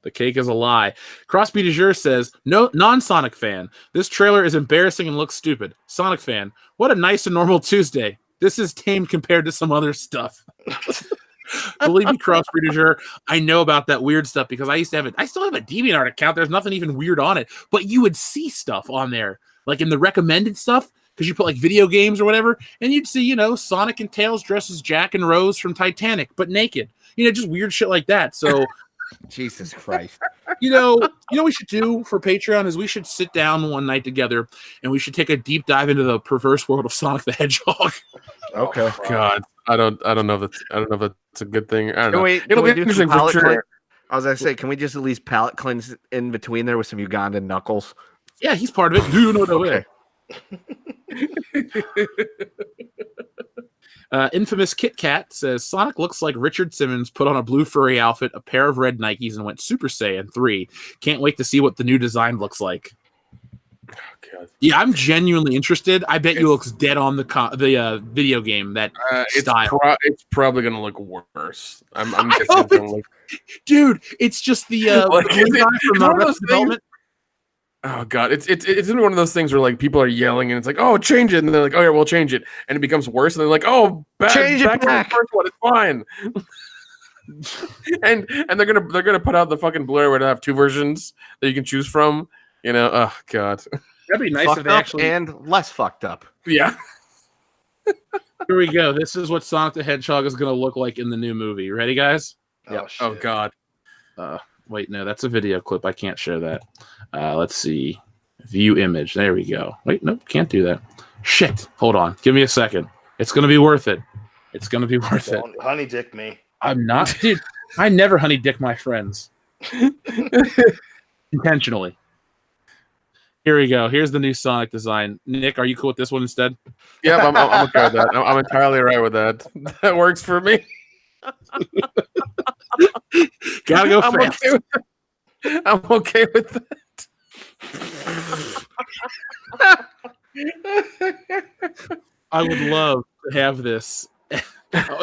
the cake is a lie. Crosby de Jure says, no, non-Sonic fan. This trailer is embarrassing and looks stupid. Sonic fan. What a nice and normal Tuesday. This is tame compared to some other stuff. Believe me, Crosby de Jure, I know about that weird stuff because I still have a DeviantArt account. There's nothing even weird on it, but you would see stuff on there, like in the recommended stuff, because you put like video games or whatever, and you'd see, Sonic and Tails dressed as Jack and Rose from Titanic, but naked. Just weird shit like that. So, Jesus Christ. What we should do for Patreon is we should sit down one night together and we should take a deep dive into the perverse world of Sonic the Hedgehog. Okay. Oh, God, I don't know if that's a good thing. I don't know. It'll be interesting for sure. I was gonna say, can we just at least palate cleanse in between there with some Ugandan knuckles? Yeah, he's part of it. Do you know the way? Infamous Kit Kat says Sonic looks like Richard Simmons put on a blue furry outfit, a pair of red Nikes, and went Super Saiyan 3. Can't wait to see what the new design looks like. Oh, God. Yeah, I'm genuinely interested. I bet you looks dead on the video game that style. It's probably gonna look worse. I'm guessing it's gonna look. Dude, it's just the development. Oh God, it's one of those things where like people are yelling and it's like, oh, change it, and they're like, oh yeah, we'll change it, and it becomes worse, and they're like, oh, change back it back. to the first one, it's fine. and they're gonna put out the fucking Blu-ray where they have two versions that you can choose from. Oh God, that'd be nice if they actually and less fucked up. Yeah. Here we go. This is what Sonic the Hedgehog is gonna look like in the new movie. Ready, guys? Yeah. Oh God. Wait, no, that's a video clip. I can't show that. Let's see. View image. There we go. Wait, nope, can't do that. Shit. Hold on. Give me a second. It's going to be worth it. It's going to be worth it. Don't honey dick me. I'm not. Dude, I never honey dick my friends. Intentionally. Here we go. Here's the new Sonic design. Nick, are you cool with this one instead? Yeah, I'm okay with that. I'm entirely right with that. That works for me. Gotta go I'm fast. okay with I'm okay with that. I would love to have this.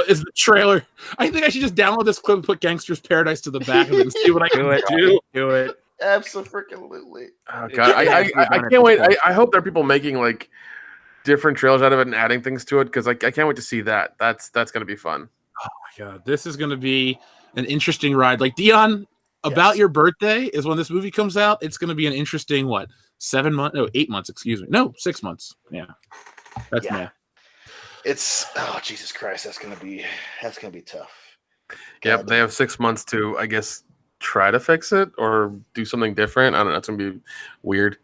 Is the trailer? I think I should just download this clip and put Gangster's Paradise to the back of it and see what I can do. Do it. Absolutely. Oh god, I can't wait. I hope there are people making like different trailers out of it and adding things to it because I can't wait to see that. That's gonna be fun. Oh my god, this is going to be an interesting ride. Like Dion, about your birthday is when this movie comes out. It's going to be an interesting 7 months? No, 8 months. Excuse me. No, 6 months. Yeah, that's math. It's Jesus Christ, that's gonna be tough. Yep, they have 6 months to, I guess, try to fix it or do something different. I don't know. It's gonna be weird.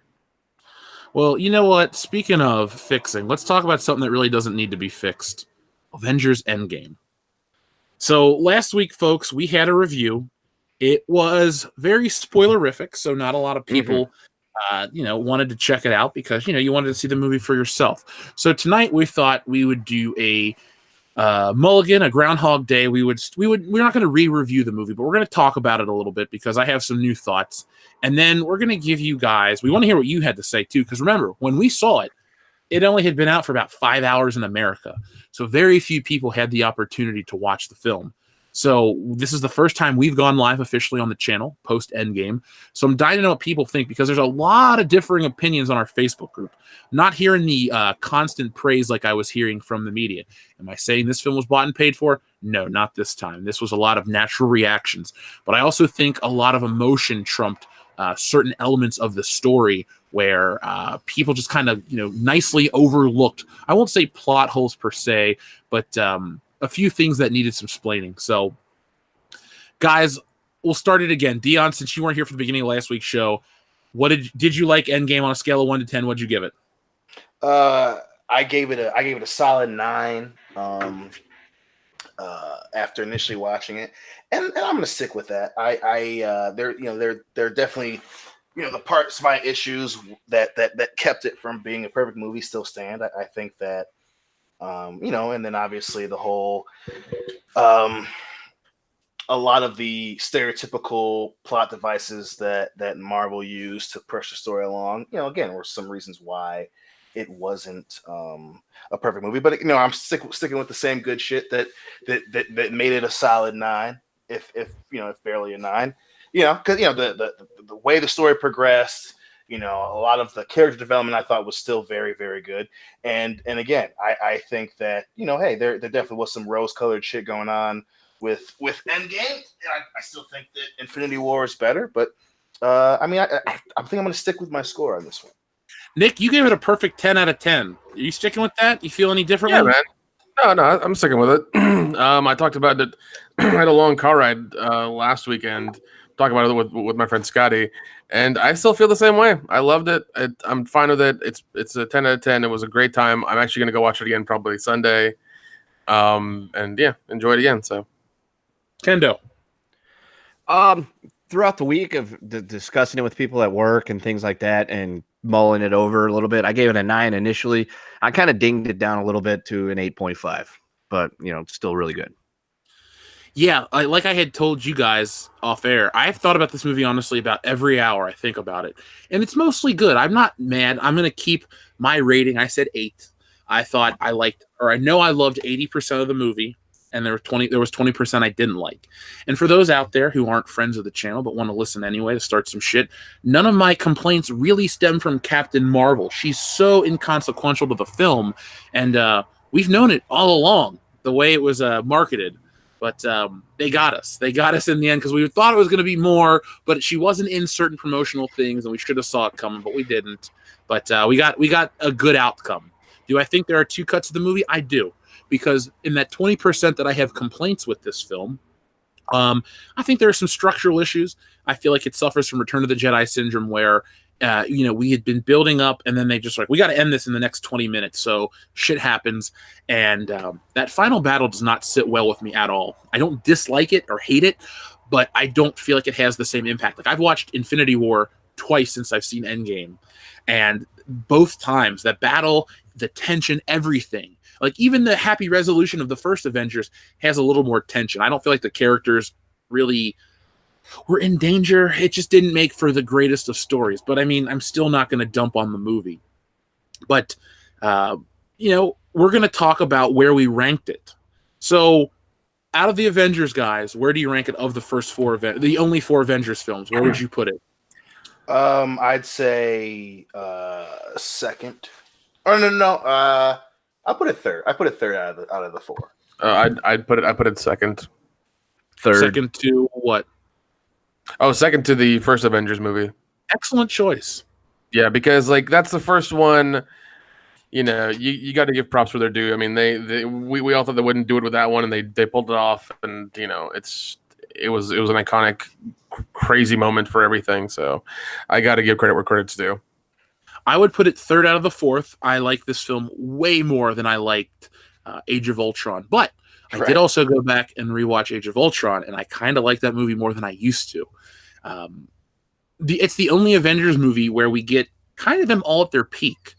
Well, you know what? Speaking of fixing, let's talk about something that really doesn't need to be fixed. Avengers Endgame. So last week, folks, we had a review. It was very spoilerific, so not a lot of people, wanted to check it out because, you wanted to see the movie for yourself. So tonight we thought we would do a mulligan, a Groundhog Day. We're not going to re-review the movie, but we're going to talk about it a little bit because I have some new thoughts. And then we're going to give you guys, we want to hear what you had to say too, because remember, when we saw it, it only had been out for about 5 hours in America. So very few people had the opportunity to watch the film. So this is the first time we've gone live officially on the channel post Endgame. So I'm dying to know what people think because there's a lot of differing opinions on our Facebook group. I'm not hearing the constant praise like I was hearing from the media. Am I saying this film was bought and paid for? No, not this time. This was a lot of natural reactions. But I also think a lot of emotion trumped certain elements of the story where people just kind of, nicely overlooked. I won't say plot holes per se, but a few things that needed some explaining. So, guys, we'll start it again. Dion, since you weren't here for the beginning of last week's show, what did you like Endgame on a scale of 1 to 10? What'd you give it? I gave it a solid 9. After initially watching it, and I'm gonna stick with that. They're definitely, the parts, my issues that kept it from being a perfect movie still stand. I think that, and then obviously the whole, a lot of the stereotypical plot devices that Marvel used to push the story along, again, were some reasons why it wasn't a perfect movie. But I'm sticking with the same good shit that made it a solid 9, if barely a 9. Because the way the story progressed, a lot of the character development I thought was still very, very good. And again, I think that hey, there definitely was some rose-colored shit going on with Endgame. I still think that Infinity War is better, but I think I'm going to stick with my score on this one. Nick, you gave it a perfect 10 out of 10. Are you sticking with that? You feel any differently? Yeah, man. No, I'm sticking with it. I talked about it. I had a long car ride last weekend, talking about it with my friend Scotty, and I still feel the same way. I loved it. I'm fine with it. It's a 10 out of 10. It was a great time. I'm actually going to go watch it again probably Sunday. And yeah, enjoy it again. So, Kendo. Throughout the week of discussing it with people at work and things like that and mulling it over a little bit, I gave it a 9 initially. I kind of dinged it down a little bit to an 8.5, but it's still really good. Yeah, like I had told you guys off air, I've thought about this movie honestly about every hour I think about it, and it's mostly good. I'm not mad. I'm going to keep my rating. I said 8. I thought I know I loved 80% of the movie, and there was 20% I didn't like. And for those out there who aren't friends of the channel but want to listen anyway to start some shit, none of my complaints really stem from Captain Marvel. She's so inconsequential to the film, and we've known it all along, the way it was marketed. But they got us. They got us in the end because we thought it was going to be more, but she wasn't in certain promotional things, and we should have saw it coming, but we didn't. But we got a good outcome. Do I think there are 2 cuts of the movie? I do. Because in that 20% that I have complaints with this film, I think there are some structural issues. I feel like it suffers from Return of the Jedi syndrome where, we had been building up and then they just we got to end this in the next 20 minutes. So shit happens. And that final battle does not sit well with me at all. I don't dislike it or hate it, but I don't feel like it has the same impact. Like I've watched Infinity War twice since I've seen Endgame. And both times, that battle, the tension, everything Like even the happy resolution of the first Avengers has a little more tension. I don't feel like the characters really were in danger. It just didn't make for the greatest of stories. But I mean, I'm still not going to dump on the movie. But we're going to talk about where we ranked it. So out of the Avengers, guys, where do you rank it of the first four the only four Avengers films? Where would you put it? I'd say second. Oh no. I'll put it third. I put it third out of the four. I'd put it second. Third. Second to what? Oh, second to the first Avengers movie. Excellent choice. Yeah, because like that's the first one. You know, you got to give props where they're due. I mean, we all thought they wouldn't do it with that one, and they pulled it off. And it was an iconic, crazy moment for everything. So I got to give credit where credit's due. I would put it third out of the fourth. I like this film way more than I liked Age of Ultron, but I did also go back and rewatch Age of Ultron, and I kind of like that movie more than I used to. It's the only Avengers movie where we get kind of them all at their peak.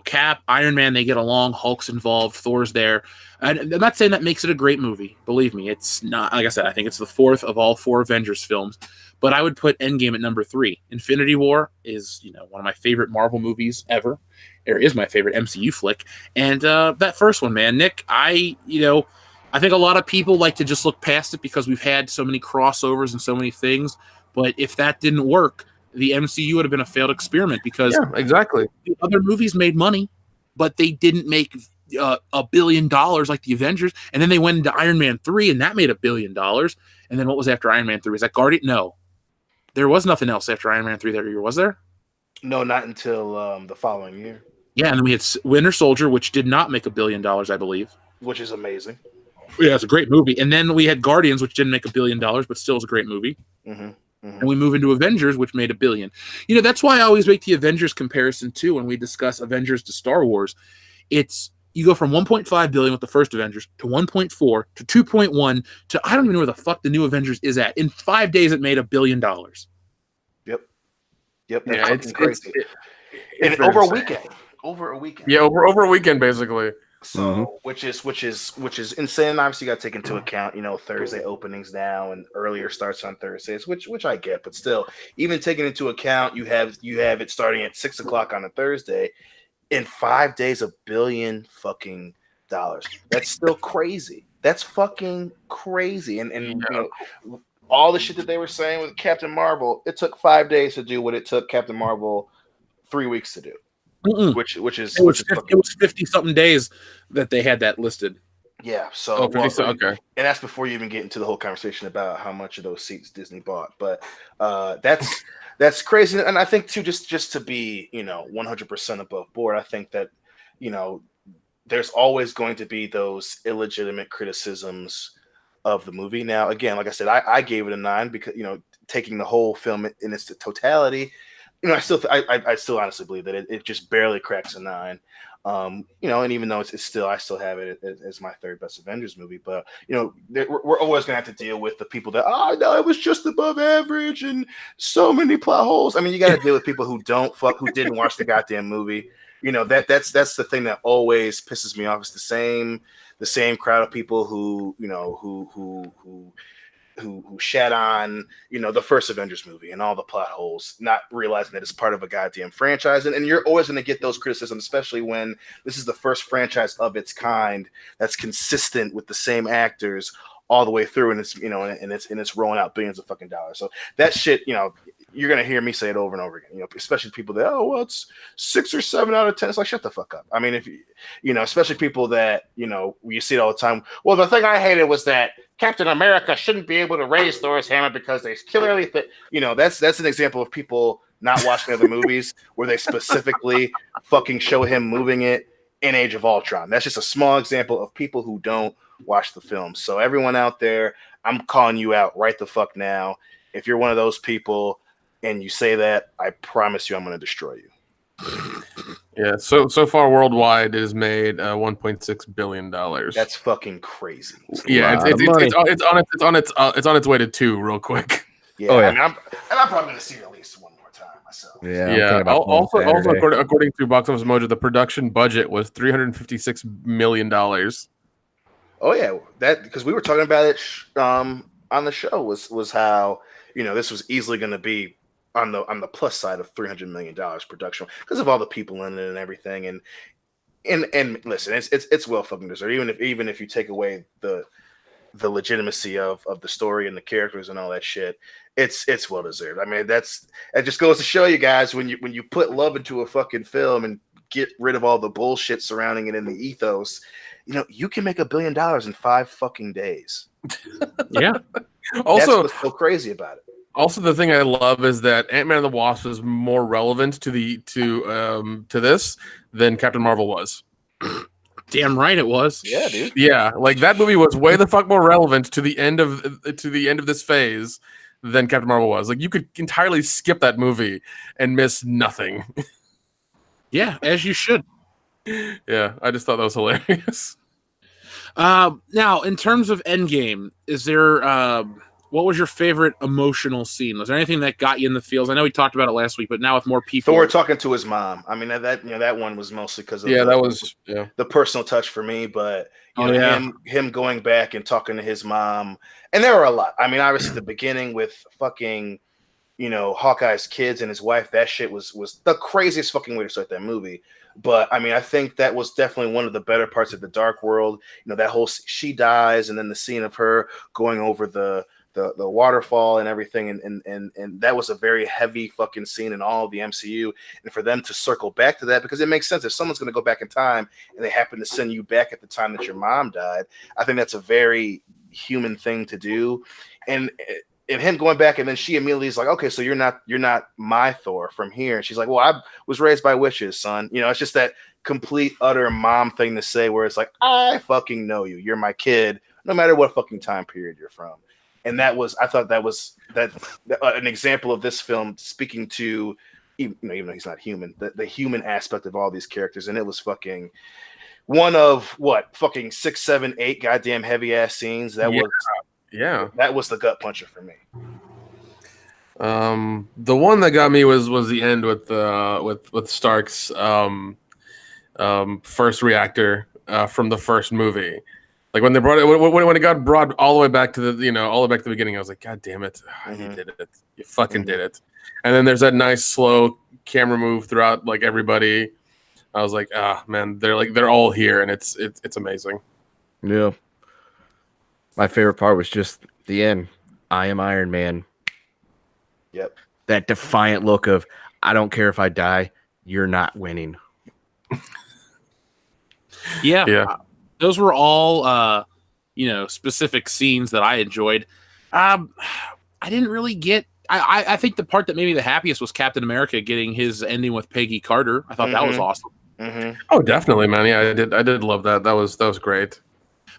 Cap, Iron Man, they get along, Hulk's involved, Thor's there. I'm not saying that makes it a great movie. Believe me, it's not. Like I said, I think it's the fourth of all four Avengers films. But I would put Endgame at number 3. Infinity War is, one of my favorite Marvel movies ever. Or is my favorite MCU flick. And that first one, man, Nick, I think a lot of people like to just look past it because we've had so many crossovers and so many things. But if that didn't work, the MCU would have been a failed experiment because exactly. The other movies made money, but they didn't make $1 billion like the Avengers. And then they went into Iron Man 3, and that made $1 billion. And then what was after Iron Man 3? Was that Guardian? No. There was nothing else after Iron Man 3 that year, was there? No, not until the following year. Yeah, and then we had Winter Soldier, which did not make $1 billion, I believe. Which is amazing. Yeah, it's a great movie. And then we had Guardians, which didn't make $1 billion, but still is a great movie. Mm-hmm. Mm-hmm. And we move into Avengers, which made $1 billion. That's why I always make the Avengers comparison, too, when we discuss Avengers to Star Wars. You go from 1.5 billion with the first Avengers to 1.4 to 2.1 to I don't even know where the fuck the new Avengers is at. In 5 days, it made $1 billion. Yep. Yeah, it's crazy. Over a weekend. Over a weekend. Yeah, over a weekend, basically. So, which is insane. Obviously, you got to take into account, Thursday openings now and earlier starts on Thursdays, which I get, but still, even taking into account, you have it starting at 6 o'clock on a Thursday. In 5 days, $1 billion fucking dollars. That's still crazy. That's fucking crazy. And all the shit that they were saying with Captain Marvel, it took 5 days to do what it took Captain Marvel 3 weeks to do. Mm-mm. Which is it was 50 something days that they had that listed. Yeah, so okay, and that's before you even get into the whole conversation about how much of those seats Disney bought. But that's crazy, and I think too, just to be 100% above board, I think that there's always going to be those illegitimate criticisms of the movie. Now, again, like I said, I gave it a 9 because taking the whole film in its totality. I still honestly believe that it just barely cracks a 9. And even though it's still, I still have it as my third best Avengers movie. But we're always gonna have to deal with the people that no, it was just above average and so many plot holes. I mean, you got to deal with people who didn't watch the goddamn movie. That's the thing that always pisses me off. It's the same crowd of people who shat on the first Avengers movie and all the plot holes, not realizing that it's part of a goddamn franchise. And you're always going to get those criticisms, especially when this is the first franchise of its kind that's consistent with the same actors all the way through, and it's rolling out billions of fucking dollars. So that shit, you're gonna hear me say it over and over again. Especially people that it's 6 or 7 out of 10. It's like, shut the fuck up. I mean, if especially people that you see it all the time. Well, the thing I hated was that Captain America shouldn't be able to raise Thor's hammer because they clearly that's an example of people not watching other movies where they specifically fucking show him moving it in Age of Ultron. That's just a small example of people who don't watch the film. So everyone out there, I'm calling you out right the fuck now. If you're one of those people and you say that, I promise you I'm going to destroy you. Yeah, so far worldwide it has made $1.6 billion. That's fucking crazy. Yeah, it's on its way to 2 real quick. Yeah, I mean, I'm probably going to see it at least one more time. myself. Yeah, I'm thinking about Also, Saturday. according to Box Office Mojo, the production budget was $356 million. Oh yeah, that because we were talking about it on the show was how this was easily going to be on the plus side of $300 million production because of all the people in it and everything and listen, it's well fucking deserved even if you take away the legitimacy of the story and the characters and all that shit. It's well deserved. I mean, that just goes to show you guys when you put love into a fucking film and get rid of all the bullshit surrounding it in the ethos, you can make $1 billion in 5 fucking days. Yeah. Also, that's what's so crazy about it. Also, the thing I love is that Ant-Man and the Wasp is more relevant to this than Captain Marvel was. Damn right it was. Yeah, dude. Yeah, like that movie was way the fuck more relevant to the end of this phase than Captain Marvel was. Like you could entirely skip that movie and miss nothing. Yeah, as you should. Yeah, I just thought that was hilarious. Now, in terms of Endgame, is there what was your favorite emotional scene? Was there anything that got you in the feels? I know we talked about it last week, but now with more people. Thor talking to his mom. I mean that one was mostly because of the personal touch for me. But him going back and talking to his mom, and there were a lot. I mean, obviously the beginning with fucking Hawkeye's kids and his wife. That shit was the craziest fucking way to start that movie. But I mean, I think that was definitely one of the better parts of the Dark World. That whole she dies, and then the scene of her going over the waterfall and everything, and that was a very heavy fucking scene in all of the MCU. And for them to circle back to that, because it makes sense if someone's going to go back in time and they happen to send you back at the time that your mom died, I think that's a very human thing to do. And him going back, and then she immediately is like, okay, so you're not my Thor from here. And she's like, well, I was raised by witches, son. It's just that complete utter mom thing to say, where it's like, I fucking know you. You're my kid, no matter what fucking time period you're from. And I thought that was an example of this film speaking to, even though he's not human, the human aspect of all these characters. And it was fucking one of fucking 6, 7, 8 goddamn heavy ass scenes. That was the gut puncher for me. The one that got me was the end with Stark's first reactor from the first movie. Like when they brought it, when it got brought all the way back to all the way back to the beginning, I was like, God damn it, you did it, you fucking did it. And then there's that nice slow camera move throughout like everybody. I was like, man, they're all here, and it's amazing. Yeah. My favorite part was just the end. I am Iron Man. Yep. That defiant look of, I don't care if I die, you're not winning. Yeah. Those were all, specific scenes that I enjoyed. I didn't really get. I think the part that made me the happiest was Captain America getting his ending with Peggy Carter. I thought that was awesome. Mm-hmm. Oh, definitely, man. Yeah, I did love that. That was great.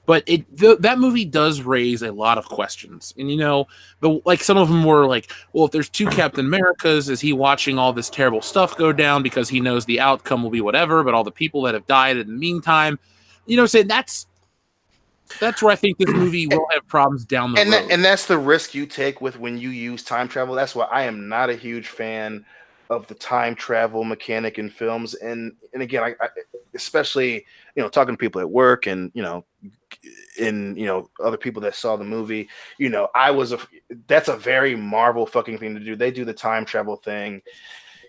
But that movie does raise a lot of questions, and like some of them were like, well, if there's 2 Captain Americas, is he watching all this terrible stuff go down because he knows the outcome will be whatever? But all the people that have died in the meantime. Saying that's where I think this movie will have problems down the road. And that's the risk you take with when you use time travel. That's why I am not a huge fan of the time travel mechanic in films. And again, I especially talking to people at work and other people that saw the movie. That's a very Marvel fucking thing to do. They do the time travel thing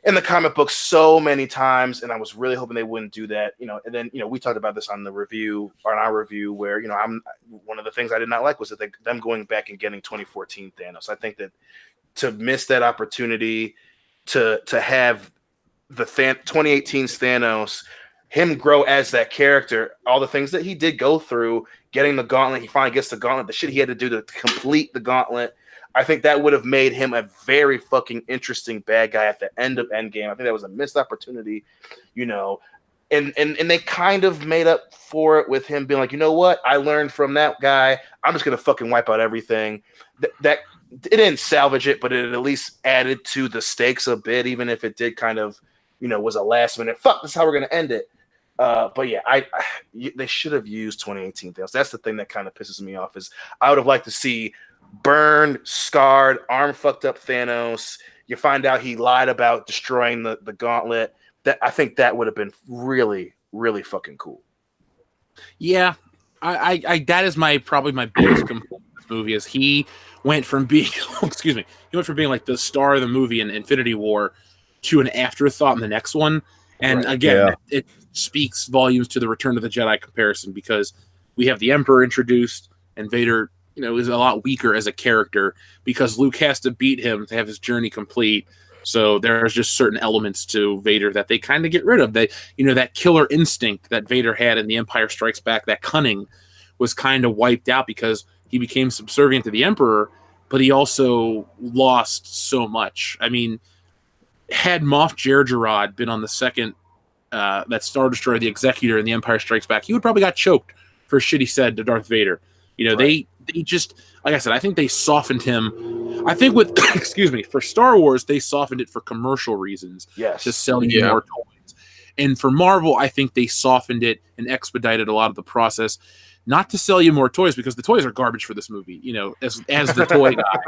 in the comic books so many times, and I was really hoping they wouldn't do that. And then we talked about this on our review, where I'm one of the things I did not like was that them going back and getting 2014 Thanos. I think that to miss that opportunity to have the 2018's Thanos, him grow as that character, all the things that he did go through, getting the gauntlet, he finally gets the gauntlet, the shit he had to do to complete the gauntlet. I think that would have made him a very fucking interesting bad guy at the end of Endgame. I think that was a missed opportunity, and they kind of made up for it with him being like, you know what? I learned from that guy. I'm just going to fucking wipe out everything. That it didn't salvage it, but it at least added to the stakes a bit, even if it did kind of, was a last minute, fuck, this is how we're going to end it. But yeah, they should have used 2018 Thanos. That's the thing that kind of pisses me off is I would have liked to see burned, scarred, arm fucked up Thanos, You find out he lied about destroying the gauntlet. I think that would have been really, really fucking cool. Yeah, I that is probably my biggest complaint with this movie is he went from being excuse me, he went from being like the star of the movie in Infinity War to an afterthought in the next one. And again, it speaks volumes to the Return of the Jedi comparison because we have the Emperor introduced and Vader, is a lot weaker as a character because Luke has to beat him to have his journey complete. So there's just certain elements to Vader that they kind of get rid of. They, that killer instinct that Vader had in The Empire Strikes Back, that cunning was kind of wiped out because he became subservient to the Emperor, but he also lost so much. I mean, had Moff Jerjerrod been on the second that Star Destroyer, the Executor in The Empire Strikes Back, he would probably got choked for shit he said to Darth Vader. They just, like I said, I think they softened him. I think with, excuse me, for Star Wars, they softened it for commercial reasons. Yes. To sell you more toys. And for Marvel, I think they softened it and expedited a lot of the process, not to sell you more toys because the toys are garbage for this movie, as the toy guy.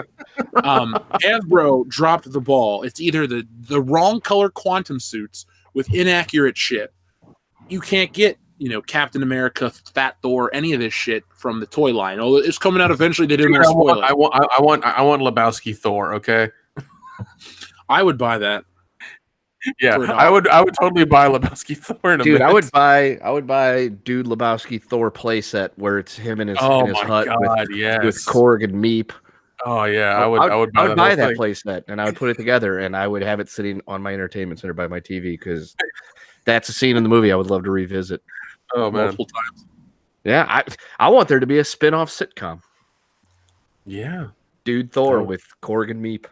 Hasbro dropped the ball. It's either the wrong color quantum suits with inaccurate shit. You can't get Captain America, Fat Thor, any of this shit from the toy line. Oh, it's coming out eventually. They didn't want to spoil it. I want Lebowski Thor. Okay, I would buy that. Yeah, I would totally buy Lebowski Thor. Dude, I would buy Dude Lebowski Thor playset where it's him in his hut with Korg and Meep. Oh yeah, I would buy that playset and I would put it together and I would have it sitting on my entertainment center by my TV because that's a scene in the movie I would love to revisit. Oh man, multiple times. Yeah, I want there to be a spin-off sitcom. Yeah, Dude Thor with Korg and Meep.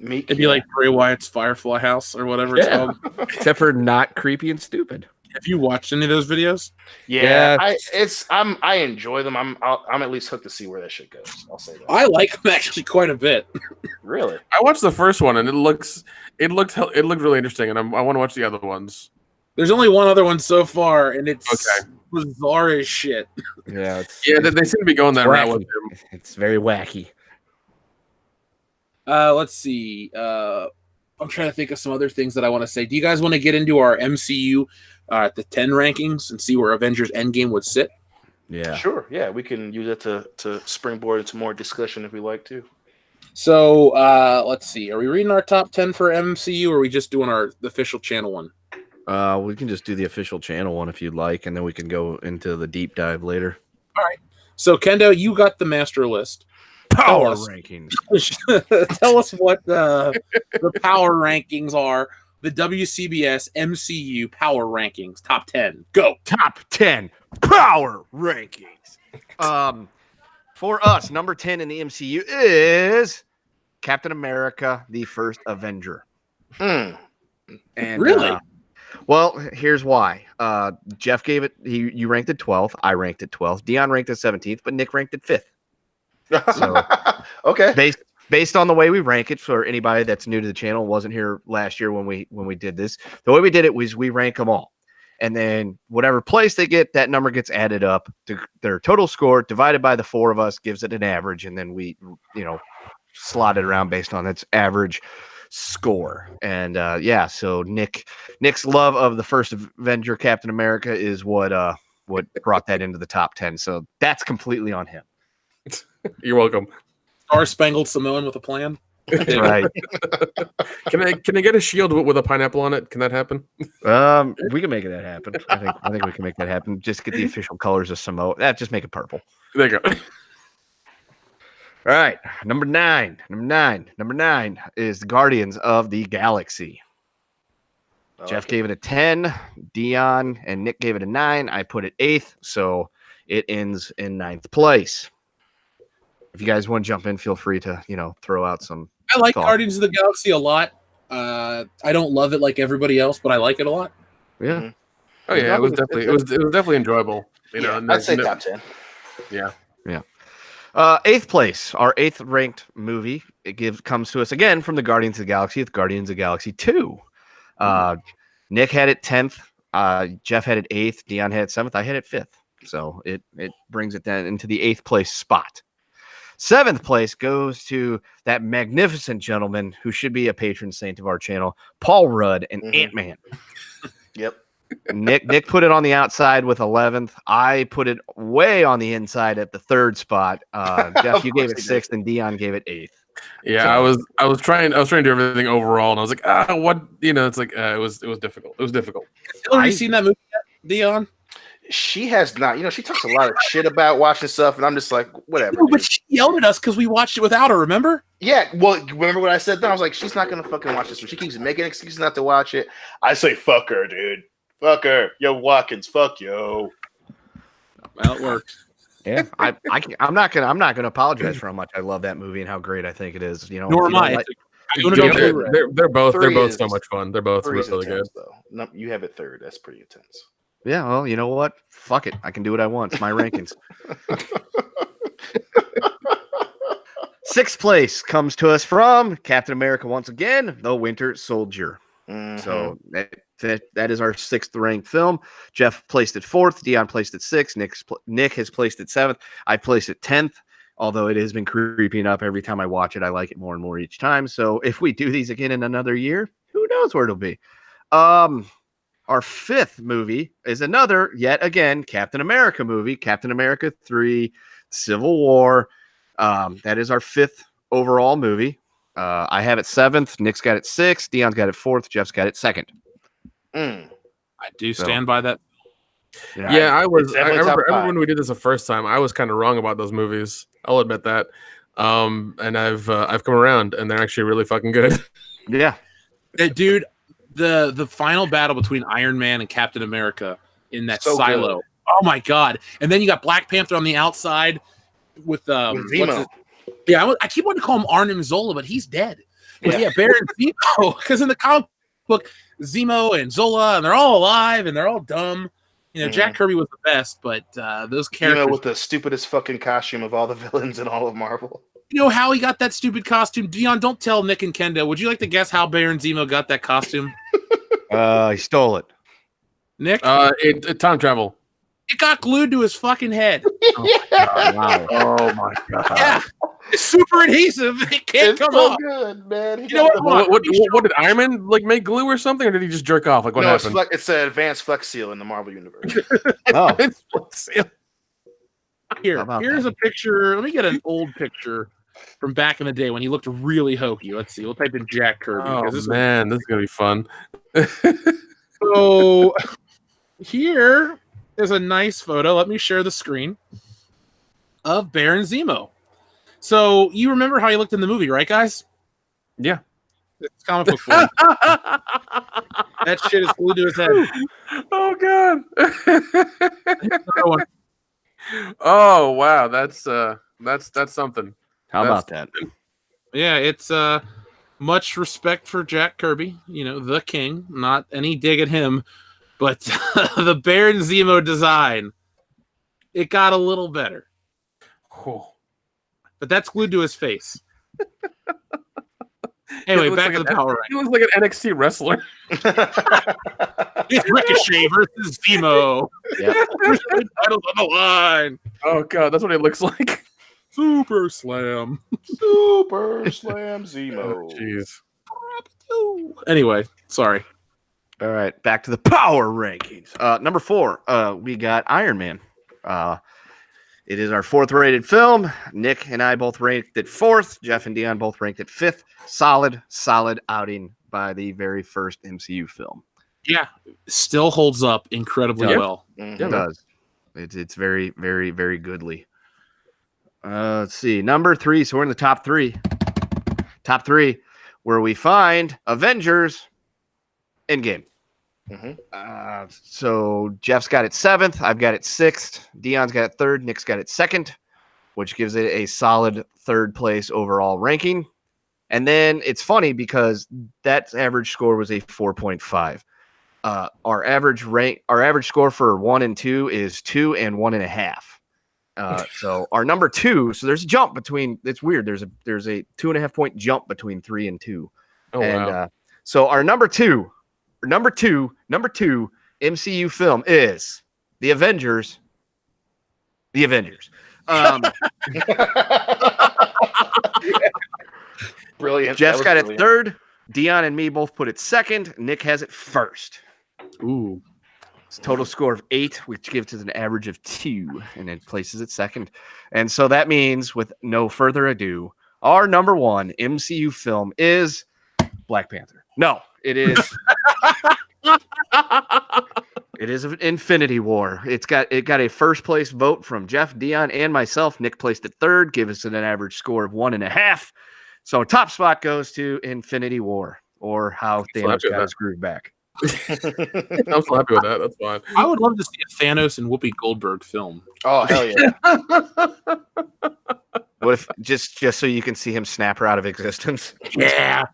It'd be like Bray Wyatt's Firefly House or whatever it's called, except for not creepy and stupid. Have you watched any of those videos? Yeah. I enjoy them. I'm at least hooked to see where that shit goes. I'll say that. I like them actually quite a bit. Really? I watched the first one and it looked really interesting, and I want to watch the other ones. There's only one other one so far, and it's bizarre as shit. Yeah, they seem to be going that route with him. It's very wacky. Let's see. I'm trying to think of some other things that I want to say. Do you guys want to get into our MCU at the 10 rankings and see where Avengers Endgame would sit? Yeah. Sure. Yeah, we can use it to springboard into more discussion if we like to. So let's see. Are we reading our top 10 for MCU, or are we just doing the official channel one? We can just do the official channel one if you'd like, and then we can go into the deep dive later. All right. So, Kendo, you got the master list. Power rankings. Tell us what the power rankings are. The WCBS MCU power rankings. Top 10. Go. Top 10 power rankings. For us, number 10 in the MCU is Captain America, the First Avenger. And really? Well, here's why. Jeff gave it. You ranked it 12th. I ranked it 12th. Dion ranked it 17th, but Nick ranked it 5th. So, okay. Based on the way we rank it, for anybody that's new to the channel, wasn't here last year when we did this. The way we did it was we rank them all, and then whatever place they get, that number gets added up to their total score divided by the four of us, gives it an average, and then we slot it around based on its average score. And so Nick's love of the First Avenger, Captain America, is what brought that into the top 10. So that's completely on him. You're welcome. Star-Spangled Samoan with a plan. That's right. Can I get a shield with a pineapple on it? Can that happen? We can make that happen. I think we can make that happen. Just get the official colors of Samoa. Just make it purple. There you go. All right, number nine is the Guardians of the Galaxy. Jeff gave it a 10. Dion and Nick gave it a 9. I put it 8th, so it ends in 9th place. If you guys want to jump in, feel free to throw out some. I like Guardians of the Galaxy a lot. I don't love it like everybody else, but I like it a lot. Yeah. Mm-hmm. Oh yeah, it was definitely enjoyable. I'd say top 10. Yeah. 8th place, our 8th ranked movie. It comes to us again from the Guardians of the Galaxy. It's Guardians of the Galaxy 2. Nick had it 10th. Jeff had it 8th. Dion had it 7th. I had it 5th. So it brings it down into the 8th place spot. 7th place goes to that magnificent gentleman who should be a patron saint of our channel, Paul Rudd and Ant-Man. Yep. Nick put it on the outside with 11th. I put it way on the inside at the 3rd spot. Jeff, you gave it 6th, and Dion gave it 8th. Yeah, I was trying to do everything overall, and I was like, what? It's like it was difficult. It was difficult. Have you seen that movie yet, Dion? She has not. She talks a lot of shit about watching stuff, and I'm just like, whatever. No, but she yelled at us because we watched it without her. Remember? Yeah. Well, remember what I said then? I was like, she's not gonna fucking watch this. She keeps making excuses not to watch it. I say, fuck her, dude. Fuck her. Yo, Watkins. Fuck yo. Well, it worked. Yeah, I'm not gonna apologize for how much I love that movie and how great I think it is. Nor am I. They're both is so much fun. They're both really good. Though. No, you have it 3rd. That's pretty intense. Yeah, well, you know what? Fuck it. I can do what I want. It's my rankings. 6th place comes to us from Captain America once again, The Winter Soldier. So that is our 6th ranked film. Jeff placed it 4th. Dion placed it 6th. Nick has placed it 7th. I placed it 10th. Although it has been creeping up every time I watch it, I like it more and more each time. So if we do these again in another year, who knows where it'll be? Our 5th movie is another, yet again, Captain America movie, Captain America 3, Civil War. That is our 5th overall movie. I have it 7th. Nick's got it 6th. Dion's got it 4th. Jeff's got it 2nd. I do stand by that. Yeah, I remember when we did this the first time, I was kind of wrong about those movies. I'll admit that. And I've come around, and they're actually really fucking good. Yeah. Dude, the final battle between Iron Man and Captain America in that silo. Good. Oh my god! And then you got Black Panther on the outside with Zemo. I keep wanting to call him Arnim Zola, but he's dead. But yeah, Baron Zemo, because in the comic book, Zemo and Zola, and they're all alive and they're all dumb. Jack Kirby was the best, but those characters with the stupidest fucking costume of all the villains in all of Marvel. You know how he got that stupid costume? Dion, don't tell Nick and Kendo. Would you like to guess how Baron Zemo got that costume? He stole it. Nick? Time travel. It got glued to his fucking head. Oh my god! Wow. Oh my god! Yeah, it's super adhesive. It can't come off. Good, man. You know what did Iron Man make glue or something, or did he just jerk off? Like what happened? It's an advanced Flex Seal in the Marvel universe. Oh, it's Flex Seal. Here's a picture. Let me get an old picture from back in the day when he looked really hokey. Let's see. We'll type in Jack Kirby. Oh this is gonna be fun. So here is a nice photo. Let me share the screen of Baron Zemo. So you remember how he looked in the movie, right, guys? Yeah. It's comic book form. That shit is glued to his head. Oh god. Oh wow, that's something. How about that? Yeah, it's much respect for Jack Kirby, the king. Not any dig at him, but the Baron Zemo design, it got a little better. Oh. But that's glued to his face. Anyway, back to the power rank. He looks like an NXT wrestler. It's Ricochet versus Zemo. Yeah. Titles on the line. Oh god, that's what it looks like. Super Slam. Super Slam Zemo. Jeez. Anyway, sorry. All right, back to the power rankings. Number 4, we got Iron Man. It is our 4th rated film. Nick and I both ranked it 4th. Jeff and Dion both ranked it 5th. Solid outing by the very first MCU film. Yeah, still holds up incredibly well. Mm-hmm. It does. It's very, very, very goodly. Let's see. Number 3. So we're in the top 3. Top 3, where we find Avengers Endgame. Mm-hmm. So Jeff's got it 7th. I've got it 6th. Dion's got it 3rd. Nick's got it 2nd, which gives it a solid 3rd place overall ranking. And then it's funny because that average score was a 4.5. Our average score for 1 and 2 is 2 and 1.5. So our number 2. So there's a jump between. It's weird. There's a 2.5 point jump between 3 and 2. Oh wow. So our number two MCU film is The Avengers. Brilliant. Jeff's got it brilliant. third. Dion and me both put it second. Nick has it first. Ooh. It's a total score of 8, which gives us an average of 2, and it places it second. And so that means, with no further ado, our number 1 MCU film is Black Panther. No, it is. It is Infinity War. It got a first place vote from Jeff, Dion, and myself. Nick placed it third, give us an average score of 1.5. So top spot goes to Infinity War, or how Thanos got his groove back. I'm so happy with that. That's fine. I would love to see a Thanos and Whoopi Goldberg film. Oh hell yeah! What if just so you can see him snap her out of existence? Yeah.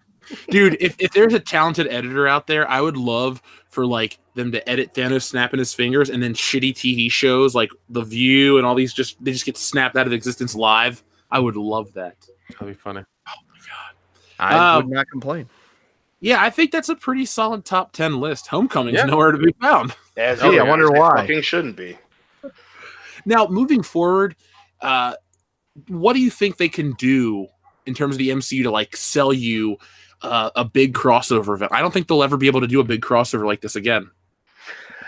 Dude, if there's a talented editor out there, I would love for like them to edit Thanos snapping his fingers, and then shitty TV shows like The View and all these they just get snapped out of existence live. I would love that. That'd be funny. Oh my god. I would not complain. Yeah, I think that's a pretty solid top 10 list. Homecoming's nowhere to be found. As I wonder why. Fucking shouldn't be. Now, moving forward, what do you think they can do in terms of the MCU to like sell you a big crossover event? I don't think they'll ever be able to do a big crossover like this again.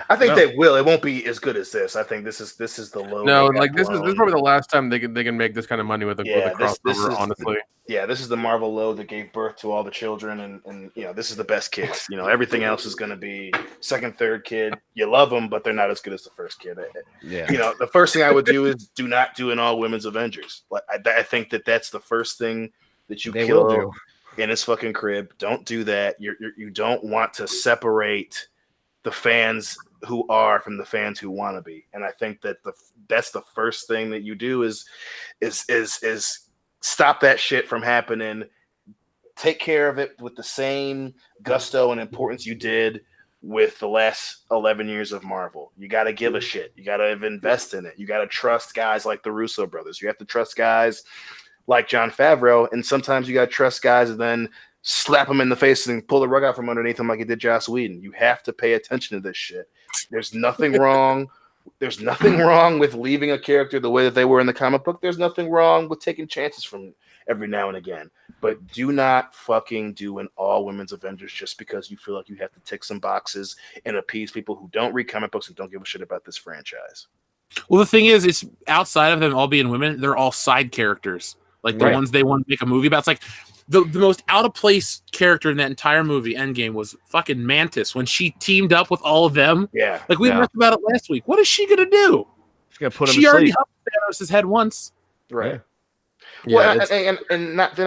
I think they will. It won't be as good as this. I think this is the low. No, like this is probably the last time they can make this kind of money with a crossover. This is, honestly, this is the Marvel load that gave birth to all the children, and this is the best kids. Everything else is going to be second, third kid. You love them, but they're not as good as the first kid. Yeah. The first thing I would do is do not do an all women's Avengers. Like I think that's the first thing that you will do in his fucking crib. Don't do that. You don't want to separate the fans who are from the fans who want to be, and I think that that's the first thing that you do is stop that shit from happening. Take care of it with the same gusto and importance you did with the last 11 years of Marvel. You got to give a shit. You got to invest in it. You got to trust guys like the Russo brothers. You have to trust guys like Jon Favreau, and sometimes you got to trust guys and then slap them in the face and pull the rug out from underneath them like he did Joss Whedon. You have to pay attention to this shit. There's nothing wrong. There's nothing wrong with leaving a character the way that they were in the comic book. There's nothing wrong with taking chances from every now and again. But do not fucking do an all women's Avengers just because you feel like you have to tick some boxes and appease people who don't read comic books and don't give a shit about this franchise. Well, the thing is, it's outside of them all being women, they're all side characters. Like the ones they want to make a movie about. It's like the most out of place character in that entire movie, Endgame, was fucking Mantis when she teamed up with all of them. Yeah. Like we talked about it last week. What is she gonna do? She's gonna put him She to already sleep. helped Thanos' head once. Right. Yeah, well, and not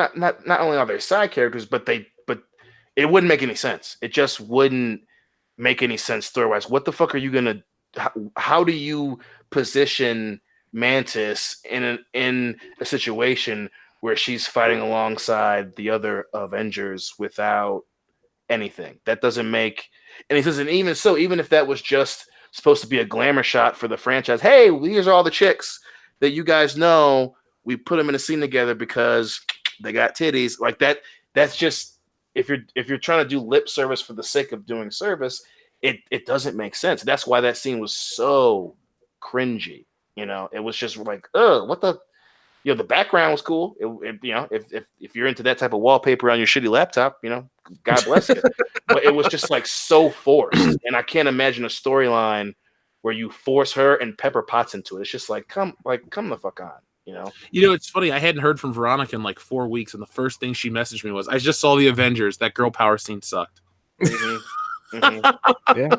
only are they side characters, but it wouldn't make any sense. It just wouldn't make any sense story wise. What the fuck are you gonna? How do you position Mantis in a situation where she's fighting alongside the other Avengers without anything? That doesn't make any sense. And even if that was just supposed to be a glamour shot for the franchise, hey, these are all the chicks that you guys know. We put them in a scene together because they got titties. Like that. That's just if you're trying to do lip service for the sake of doing service, it doesn't make sense. That's why that scene was so cringy. It was just like, what the. The background was cool. If you're into that type of wallpaper on your shitty laptop, God bless it. But it was just like so forced, and I can't imagine a storyline where you force her and Pepper Potts into it. It's just like come the fuck on, It's funny. I hadn't heard from Veronica in like 4 weeks, and the first thing she messaged me was, "I just saw the Avengers. That girl power scene sucked." Mm-hmm. Mm-hmm. Yeah.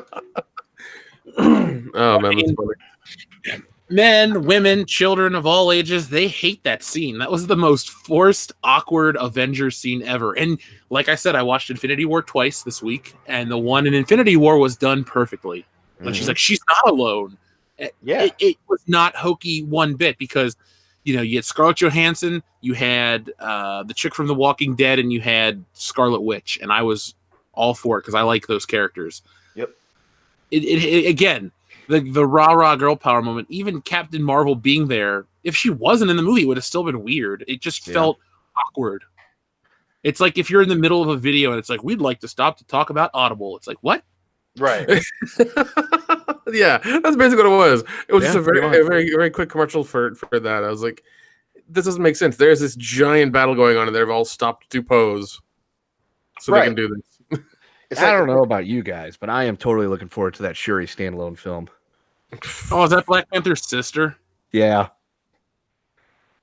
Oh man, that's funny. Men, women, children of all ages, they hate that scene. That was the most forced, awkward Avengers scene ever. And like I said, I watched Infinity War twice this week, and the one in Infinity War was done perfectly. When she's like, she's not alone. Yeah. It was not hokey one bit because, you had Scarlett Johansson, you had the chick from The Walking Dead, and you had Scarlet Witch. And I was all for it because I like those characters. Yep. Again, the rah-rah girl power moment, even Captain Marvel being there, if she wasn't in the movie, it would have still been weird. It just felt awkward. It's like if you're in the middle of a video and it's like, we'd like to stop to talk about Audible. It's like, what? Right. Yeah, that's basically what it was. It was just a pretty very quick commercial for that. I was like, this doesn't make sense. There's this giant battle going on, and they've all stopped to pose, so they can do this. I don't know about you guys, but I am totally looking forward to that Shuri standalone film. Oh, is that Black Panther's sister? Yeah.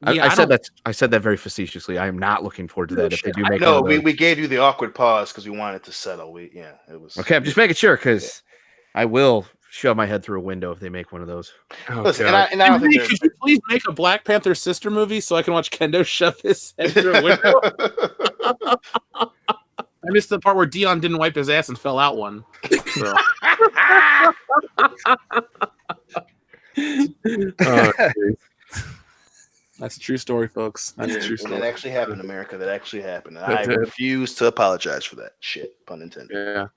Yeah, I said that very facetiously. I am not looking forward to that if they do make No, we gave you the awkward pause because we wanted to settle. It was okay. I'm just making sure because I will shove my head through a window if they make one of those. Oh, listen, God. and I don't think could you please make a Black Panther sister movie so I can watch Kendo shove his head through a window? I missed the part where Dion didn't wipe his ass and fell out one. So. That's a true story, folks. That's a true story. That actually happened in America. That actually happened. And I refuse to apologize for that shit, pun intended. Yeah.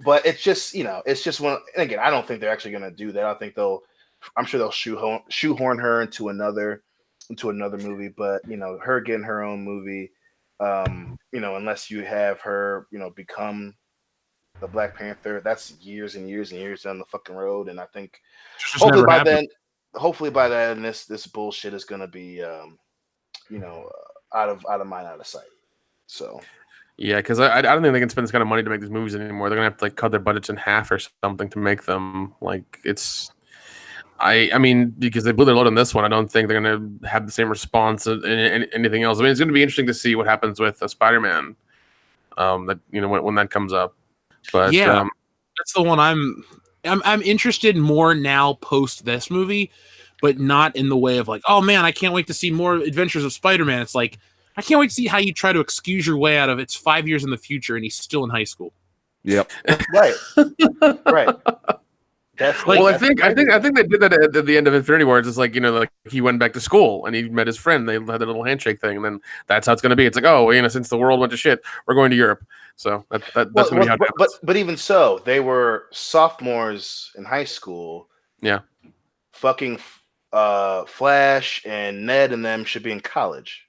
But it's just, it's just one. And again, I don't think they're actually going to do that. I think I'm sure they'll shoehorn her into another movie. But, her getting her own movie, unless you have her, become the Black Panther, that's years and years and years down the fucking road. And I think hopefully by then this bullshit is gonna be out of mind, out of sight. So yeah, because I don't think they can spend this kind of money to make these movies anymore. They're gonna have to cut their budgets in half or something to make them. I mean, because they blew their load on this one, I don't think they're gonna have the same response in anything else. I mean, it's gonna be interesting to see what happens with Spider-Man. That when that comes up. But yeah, that's the one I'm interested more now post this movie, but not in the way of like, oh man, I can't wait to see more Adventures of Spider-Man. It's like, I can't wait to see how you try to excuse your way out of it's 5 years in the future and he's still in high school. Yep. Right. I think they did that at the end of Infinity War. It's just like he went back to school and he met his friend. They had a little handshake thing, and then that's how it's going to be. It's like, oh, since the world went to shit, we're going to Europe. So that's going to be how it happens. But even so, they were sophomores in high school. Yeah. Fucking Flash and Ned and them should be in college.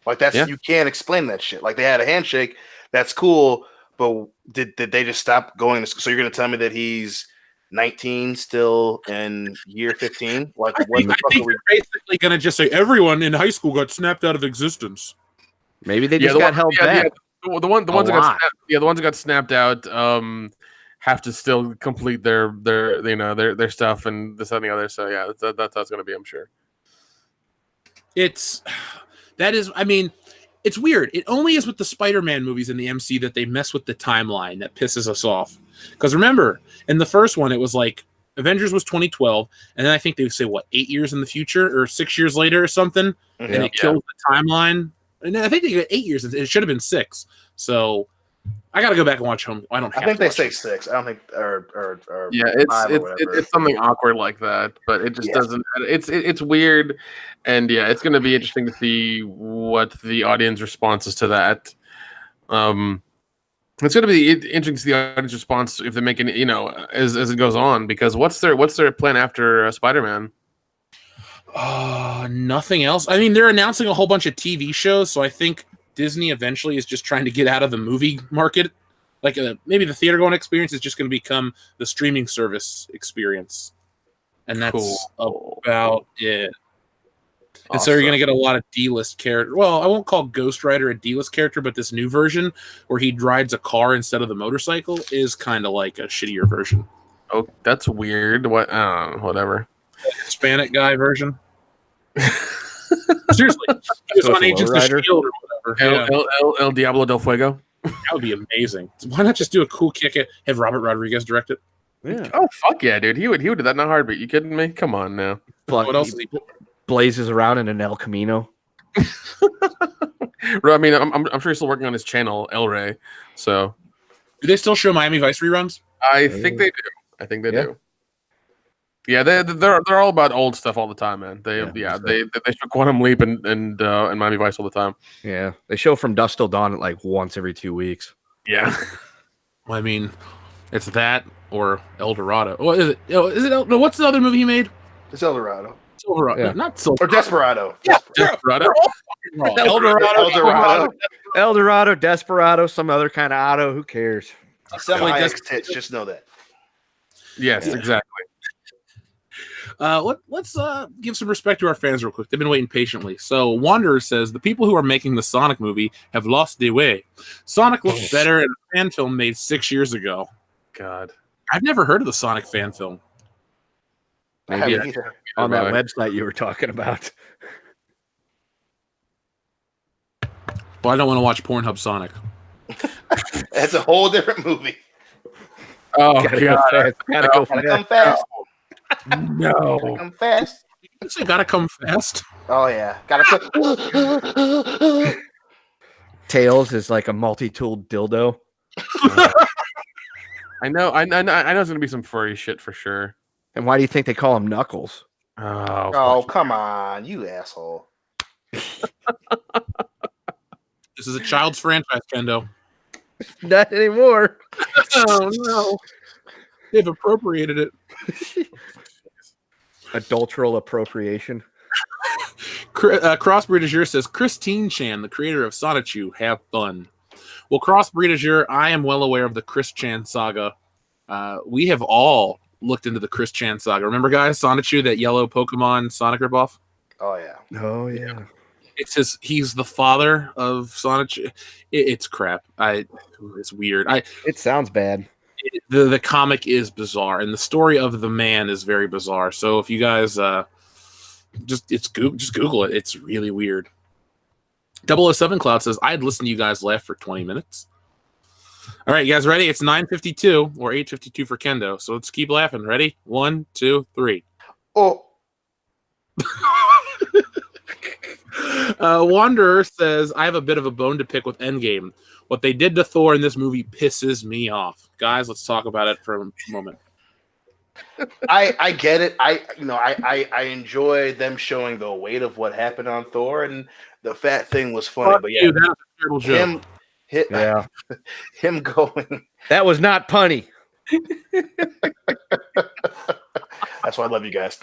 You can't explain that shit. Like, they had a handshake. That's cool. But did they just stop going to school? So you're going to tell me that he's 19 still in year 15? I think we're basically going to just say everyone in high school got snapped out of existence. Maybe they just got held back. The ones that got snapped out have to still complete their stuff and this and the other. So yeah, that's how it's going to be, I'm sure. It's weird. It only is with the Spider-Man movies in the MC that they mess with the timeline that pisses us off. Because remember, in the first one, it was like Avengers was 2012, and then I think they would say 8 years in the future or 6 years later or something, and it kills the timeline. And then I think they got 8 years. It should have been 6. So I got to go back and watch Home. I think they say 6. I don't think or it's something awkward like that, but it just doesn't. It's weird, and it's going to be interesting to see what the audience response is to that. It's going to be interesting to see the audience response if they make it, as it goes on, because what's their plan after Spider-Man? Nothing else. I mean, they're announcing a whole bunch of TV shows, so I think Disney eventually is just trying to get out of the movie market. Like maybe the theater going experience is just going to become the streaming service experience, and that's about it. And so you're going to get a lot of D-list character. Well, I won't call Ghost Rider a D-list character, but this new version where he rides a car instead of the motorcycle is kind of like a shittier version. Oh, that's weird. What? Whatever. Hispanic guy version. Seriously, he was on Agents of Shield or whatever. El Diablo del Fuego. That would be amazing. Why not just do a cool kick? Have Robert Rodriguez direct it? Yeah. Oh fuck yeah, dude. He would do that in a heartbeat. You kidding me? Come on now. What else? Blazes around in an El Camino. I mean, I'm sure he's still working on his channel, El Rey. So, do they still show Miami Vice reruns? I think they do. Do. Yeah, they're all about old stuff all the time, man. They show Quantum Leap and Miami Vice all the time. Yeah, they show From Dusk Till Dawn once every 2 weeks. Yeah, well, I mean, it's that or El Dorado. What is it? Is it? No, what's the other movie he made? It's El Dorado. Silverado, yeah. Not Silverado. Or Desperado. Yeah, Desperado. El Dorado. El Dorado, Desperado, some other kind of auto. Who cares? Some tits, just know that. Yes, exactly. Let's give some respect to our fans real quick. They've been waiting patiently. So Wanderer says the people who are making the Sonic movie have lost their way. Sonic looks better in a fan film made 6 years ago. God, I've never heard of the Sonic fan film. I Maybe haven't either. on that website you were talking about. Well, I don't want to watch Pornhub Sonic. That's a whole different movie. oh Gotta God, go fast. Gotta go Gotta fast. come fast. no. Come fast. You say gotta come fast. Oh yeah, gotta come. Tails is like a multi-tooled dildo. I know it's gonna be some furry shit for sure. And why do you think they call him Knuckles? Oh come on, you asshole. This is a child's franchise, Kendo. Not anymore. Oh no. They've appropriated it. Adulteral appropriation. Crossbreed Azure says, Christine Chan, the creator of Sonichu, have fun. Well, Crossbreed Azure, I am well aware of the Chris Chan saga. We have all looked into the Chris Chan saga. Remember, guys, Sonichu, that yellow Pokemon Sonic ripoff? Oh yeah. Oh yeah. It's he's the father of Sonichu. It's crap. It's weird. It sounds bad. The comic is bizarre, and the story of the man is very bizarre. So if you guys just Google it, it's really weird. 007 Cloud says I'd listen to you guys laugh for 20 minutes. All right, you guys ready? It's 9:52 or 8:52 for Kendo. So let's keep laughing. Ready? 1, 2, 3. Oh. Wanderer says I have a bit of a bone to pick with Endgame. What they did to Thor in this movie pisses me off. Guys, let's talk about it for a moment. I get it. I enjoy them showing the weight of what happened on Thor, and the fat thing was funny. But yeah, that was a terrible joke. Him going. That was not punny. That's why I love you guys.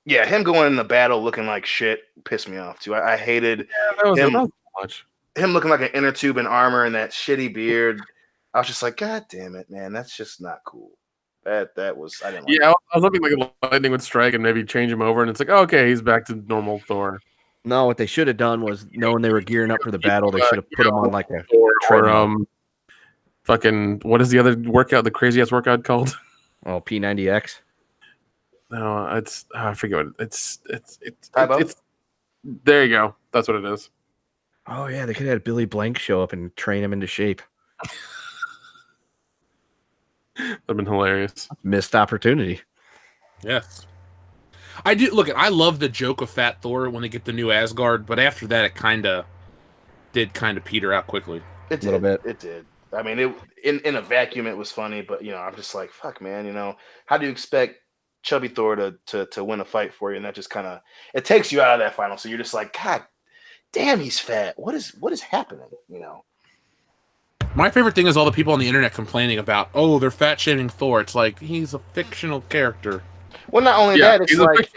Yeah, him going in the battle looking like shit pissed me off too. I hated him looking like an inner tube in armor and that shitty beard. I was just like, God damn it, man, that's just not cool. That was I didn't like I was hoping like lightning would strike and maybe change him over, and it's like, oh, okay, he's back to normal Thor. No, what they should have done was, knowing they were gearing up for the battle, they should have put him on like a or fucking what is the other workout, the crazy ass workout called? Oh, P90X. No, it's I forget what it's there you go. That's what it is. Oh yeah, they could have had Billy Blank show up and train him into shape. That'd been hilarious. Missed opportunity. Yes. I do look. I love the joke of Fat Thor when they get the new Asgard, but after that, it did peter out quickly. It did. A little bit. It did. I mean, in a vacuum, it was funny, but I'm just like, fuck, man. How do you expect chubby Thor to win a fight for you? And that just kind of it takes you out of that final. So you're just like, God damn, he's fat. What is happening? My favorite thing is all the people on the internet complaining about, oh, they're fat shaming Thor. It's like he's a fictional character. Well, not only that, it's like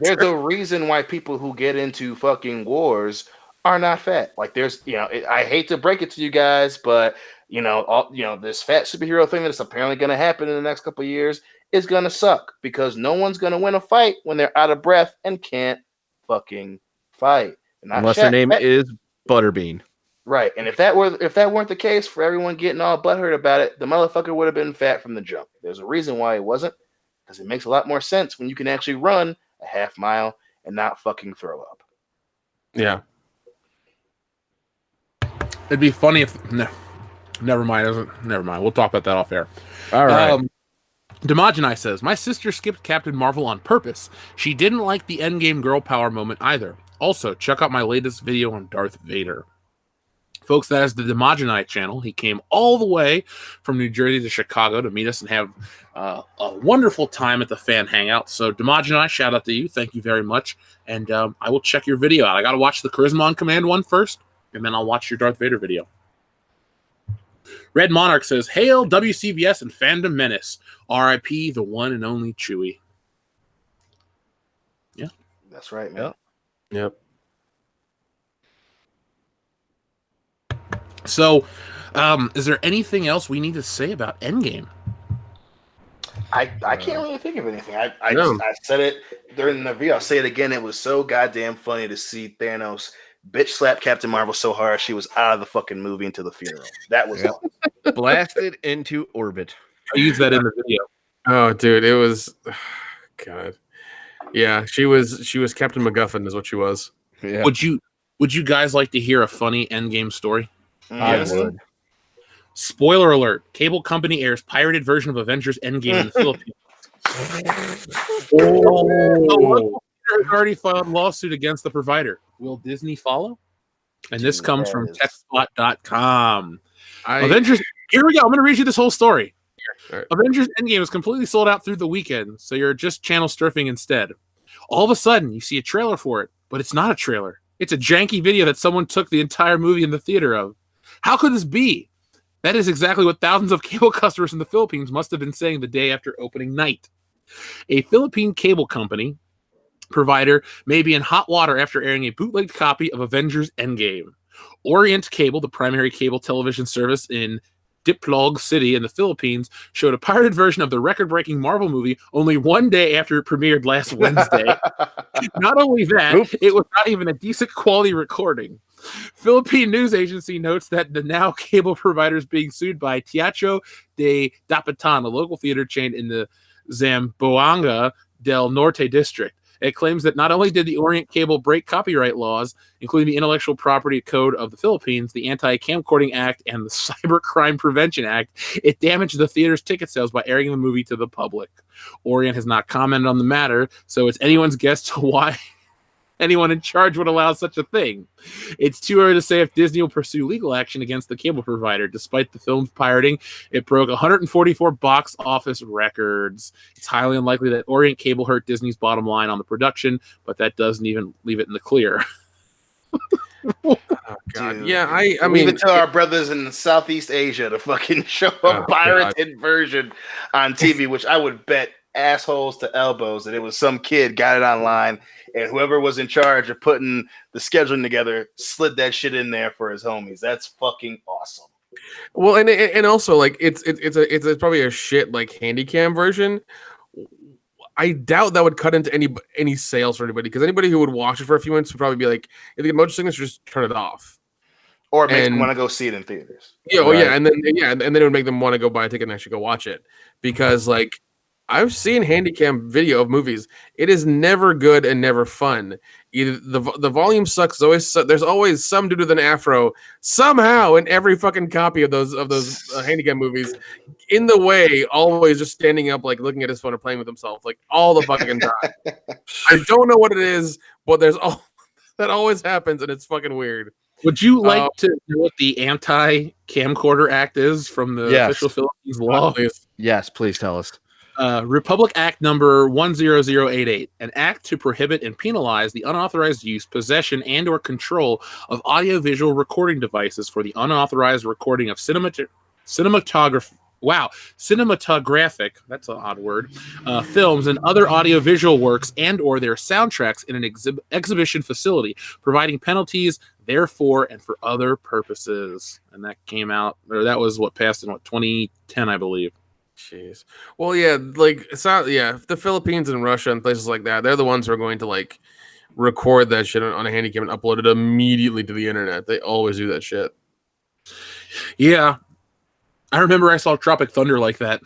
there's a reason why people who get into fucking wars are not fat. Like there's, I hate to break it to you guys, but this fat superhero thing that's apparently going to happen in the next couple of years is going to suck because no one's going to win a fight when they're out of breath and can't fucking fight. Unless their name is Butterbean. Right. And if that weren't the case for everyone getting all butthurt about it, the motherfucker would have been fat from the jump. There's a reason why it wasn't, because it makes a lot more sense when you can actually run a half mile and not fucking throw up. Yeah. It'd be funny if never mind. Never mind. We'll talk about that off air. All right. Demogenai says, my sister skipped Captain Marvel on purpose. She didn't like the Endgame girl power moment either. Also, check out my latest video on Darth Vader. Folks, that is the Demogenai channel. He came all the way from New Jersey to Chicago to meet us and have a wonderful time at the fan hangout. So, Demogenai, shout out to you. Thank you very much. And I will check your video out. I got to watch the Charisma on Command one first, and then I'll watch your Darth Vader video. Red Monarch says, hail WCBS and Fandom Menace. R.I.P. the one and only Chewie. Yeah. That's right, man. Yep. So, is there anything else we need to say about Endgame? I can't really think of anything. I No. said it during the review. I'll say it again. It was so goddamn funny to see Thanos bitch slap Captain Marvel so hard she was out of the fucking movie until the funeral. That was all. Blasted into orbit. I used that in the video. Oh, dude, it was God. Yeah, she was Captain MacGuffin is what she was. Yeah, Would you guys like to hear a funny Endgame story? I Yes. would. Spoiler alert: Cable company airs pirated version of Avengers Endgame in the Philippines. A local theater has already filed lawsuit against the provider. Will Disney follow? And this Dude, comes that from is- techspot.com. I Avengers. Here we go. I'm going to read you this whole story. All right. Avengers Endgame is completely sold out through the weekend, so you're just channel surfing instead. All of a sudden, you see a trailer for it, but it's not a trailer. It's a janky video that someone took the entire movie in the theater of. How could this be? That is exactly what thousands of cable customers in the Philippines must have been saying the day after opening night. A Philippine cable company provider may be in hot water after airing a bootlegged copy of Avengers Endgame. Orient Cable, the primary cable television service in Diplog City in the Philippines, showed a pirated version of the record-breaking Marvel movie only one day after it premiered last Wednesday. Not only that, Oops. it was not even a decent quality recording. Philippine news agency notes that the now cable provider is being sued by Teatro de Dapitan, a local theater chain in the Zamboanga del Norte district. It claims that not only did the Orient Cable break copyright laws, including the Intellectual Property Code of the Philippines, the Anti-Camcording Act, and the Cybercrime Prevention Act, it damaged the theater's ticket sales by airing the movie to the public. Orient has not commented on the matter, so it's anyone's guess to why anyone in charge would allow such a thing. It's too early to say if Disney will pursue legal action against the cable provider. Despite the film's pirating, it broke 144 box office records. It's highly unlikely that Orient Cable hurt Disney's bottom line on the production, but that doesn't even leave it in the clear. Oh, God. Dude. Yeah, I We mean, even tell our brothers in Southeast Asia to fucking show a Oh, pirated version on TV, which I would bet assholes to elbows that it was some kid got it online, and whoever was in charge of putting the scheduling together slid that shit in there for his homies. That's fucking awesome. well, and also like it's probably a shit like handycam version. I doubt that would cut into any sales for anybody, because anybody who would watch it for a few minutes would probably be like, if they get motion sickness, just turn it off. Or it makes them And- want to go see it in theaters. Yeah, well, Right. yeah, and then it would make them want to go buy a ticket and actually go watch it, because like I've seen handycam video of movies. It is never good and never fun. Either the volume sucks. There's always some dude with an afro somehow in every fucking copy of those handycam movies, in the way, always just standing up, like looking at his phone or playing with himself, like all the fucking time. I don't know what it is, but that always happens, and it's fucking weird. Would you like to know what the Anti-Camcorder Act is from the Yes. official Philippines law? Please. Yes, please tell us. Republic Act number 10088, an act to prohibit and penalize the unauthorized use, possession, and or control of audiovisual recording devices for the unauthorized recording of cinematographic, that's an odd word, films and other audiovisual works and or their soundtracks in an exhibition facility, providing penalties therefore and for other purposes. And that came out, or that was what passed in 2010, I believe. Jeez. Well, yeah, like it's not. Yeah, the Philippines and Russia and places like that, they're the ones who are going to like record that shit on a handycam and upload it immediately to the internet. They always do that shit. Yeah, I remember I saw Tropic Thunder like that,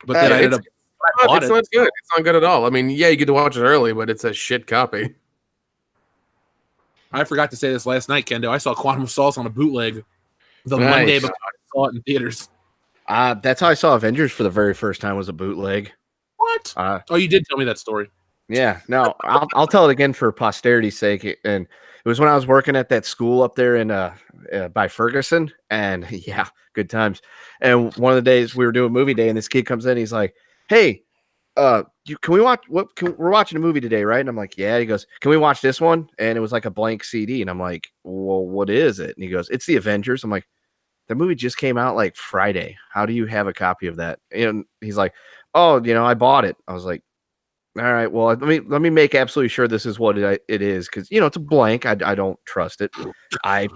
but then I ended up. I bought It's it. not good. It's not good at all. I mean, yeah, you get to watch it early, but it's a shit copy. I forgot to say this last night, Kendo. I saw Quantum of Solace on a bootleg the Nice. Monday before I saw it in theaters. That's how I saw Avengers for the very first time, was a bootleg. What? Oh, you did tell me that story. Yeah, no, I'll tell it again for posterity's sake. And it was when I was working at that school up there in by Ferguson, and yeah, good times. And one of the days we were doing movie day, and this kid comes in, he's like, "Hey, can we watch we're watching a movie today, right?" And I'm like, "Yeah." He goes, "Can we watch this one?" And it was like a blank CD, and I'm like, "Well, what is it?" And he goes, "It's the Avengers." I'm like, "The movie just came out like Friday. How do you have a copy of that?" And he's like, "Oh, I bought it." I was like, "All right, well, let me make absolutely sure this is what it is, because it's a blank. I don't trust it." Yeah,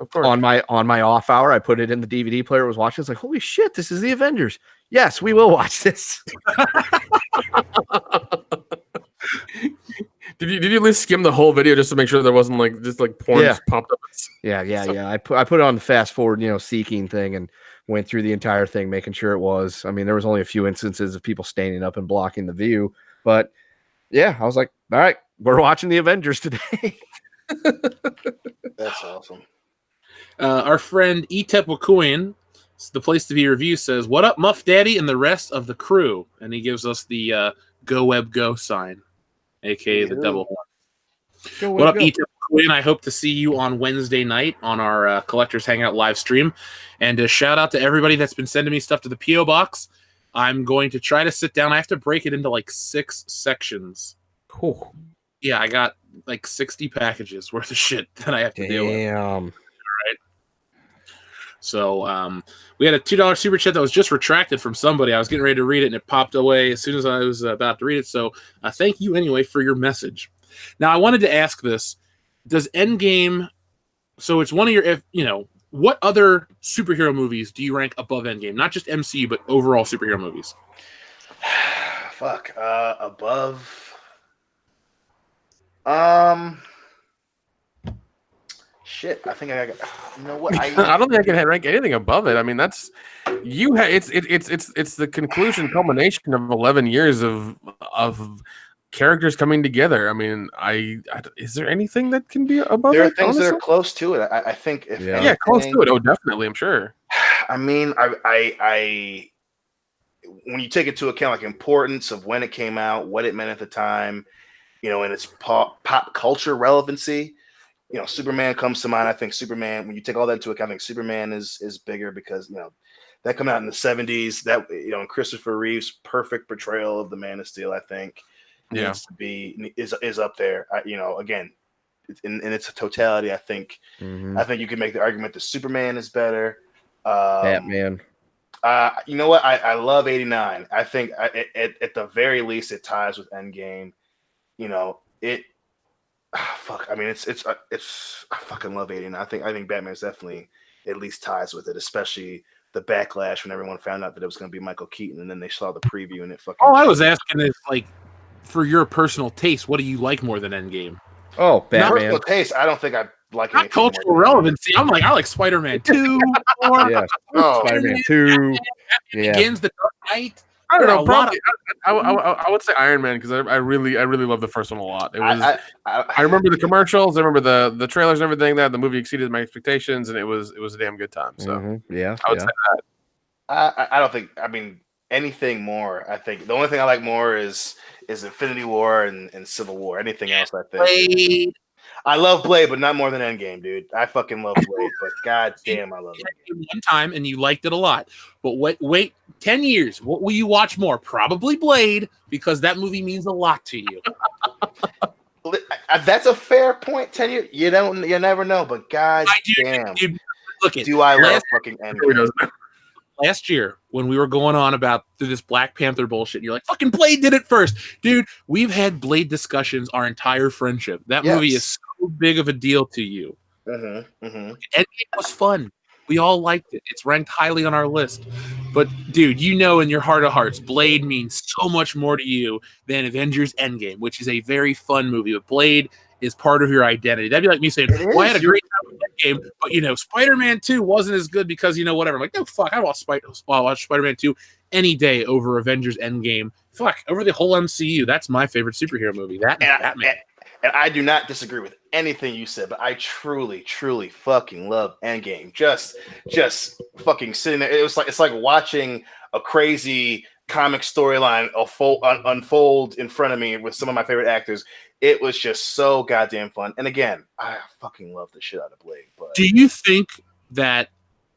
of course. On my off hour, I put it in the DVD player. Was watching. It's like, holy shit, this is the Avengers. Yes, we will watch this. Did you at least skim the whole video just to make sure there wasn't like just like porn just popped up? Yeah. I put it on the fast forward, seeking thing and went through the entire thing, making sure it was. I mean, there was only a few instances of people standing up and blocking the view, but yeah, I was like, all right, we're watching the Avengers today. That's awesome. Our friend Etep the place to be review, says, "What up, Muff Daddy and the rest of the crew?" And he gives us the Go Web Go sign, aka the double one. What up, Etep Quinn? I hope to see you on Wednesday night on our Collectors Hangout live stream. And a shout out to everybody that's been sending me stuff to the P.O. Box. I'm going to try to sit down. I have to break it into like 6 sections. Cool. Yeah, I got like 60 packages worth of shit that I have to deal with. Damn. Right. So we had a $2 super chat that was just retracted from somebody. I was getting ready to read it, and it popped away as soon as I was about to read it. So thank you anyway for your message. Now, I wanted to ask this. Does Endgame... So it's one of your... what other superhero movies do you rank above Endgame? Not just MCU, but overall superhero movies. Fuck. Above... Shit, I think I got. You know what? I don't think I can rank anything above it. I mean, that's you. It's the conclusion, culmination of 11 years of characters coming together. I mean, is there anything that can be above it? There are things that are close to it. I think. If anything, close to it. Oh, definitely. I'm sure. I mean, I when you take into account like importance of when it came out, what it meant at the time, and its pop culture relevancy. Superman comes to mind. I think Superman, when you take all that into account, I think Superman is bigger because, that came out in the 70s. That, and Christopher Reeve's perfect portrayal of the Man of Steel, I think, needs to be, is up there. Again, in its totality, I think you can make the argument that Superman is better. Batman. You know what? I love 89. I think at the very least, it ties with Endgame. Fuck. I mean, it's. I fucking love 89. I think Batman's definitely at least ties with it, especially the backlash when everyone found out that it was going to be Michael Keaton, and then they saw the preview and it fucking. Oh, I was asking this like, for your personal taste, what do you like more than Endgame? Oh, Batman. Not personal taste. I don't think I like not cultural relevancy. I'm like, I like Spider-Man 2. Yeah. Spider-Man 2. Begins, The Dark Knight. I don't know. Probably, I would say Iron Man because I really love the first one a lot. It was. I remember the commercials. I remember the trailers and everything. That the movie exceeded my expectations, and it was a damn good time. So I would say that. I don't think. I mean, anything more. I think the only thing I like more is Infinity War and Civil War. Anything else, I think. Blade. I love Blade, but not more than Endgame, dude. I fucking love Blade, but god damn, I love it. One time, and you liked it a lot. But wait 10 years. What will you watch more? Probably Blade, because that movie means a lot to you. That's a fair point. 10 years, you never know. But god damn, do I love fucking Endgame? Last year, when we were going on about this Black Panther bullshit, you're like, fucking Blade did it first. Dude, we've had Blade discussions our entire friendship. That movie is so big of a deal to you. And it was fun. We all liked it. It's ranked highly on our list. But, dude, in your heart of hearts, Blade means so much more to you than Avengers Endgame, which is a very fun movie. But Blade is part of your identity. That'd be like me saying, well, I had a great time with that game, but Spider-Man 2 wasn't as good because whatever. I'm like, no, fuck, I'll watch Spider-Man 2 any day over Avengers Endgame. Fuck, over the whole MCU. That's my favorite superhero movie. Batman. And I do not disagree with anything you said, but I truly, truly fucking love Endgame. Just fucking sitting there. It's like watching a crazy comic storyline unfold in front of me with some of my favorite actors. It was just so goddamn fun. And again, I fucking love the shit out of Blade. But do you think that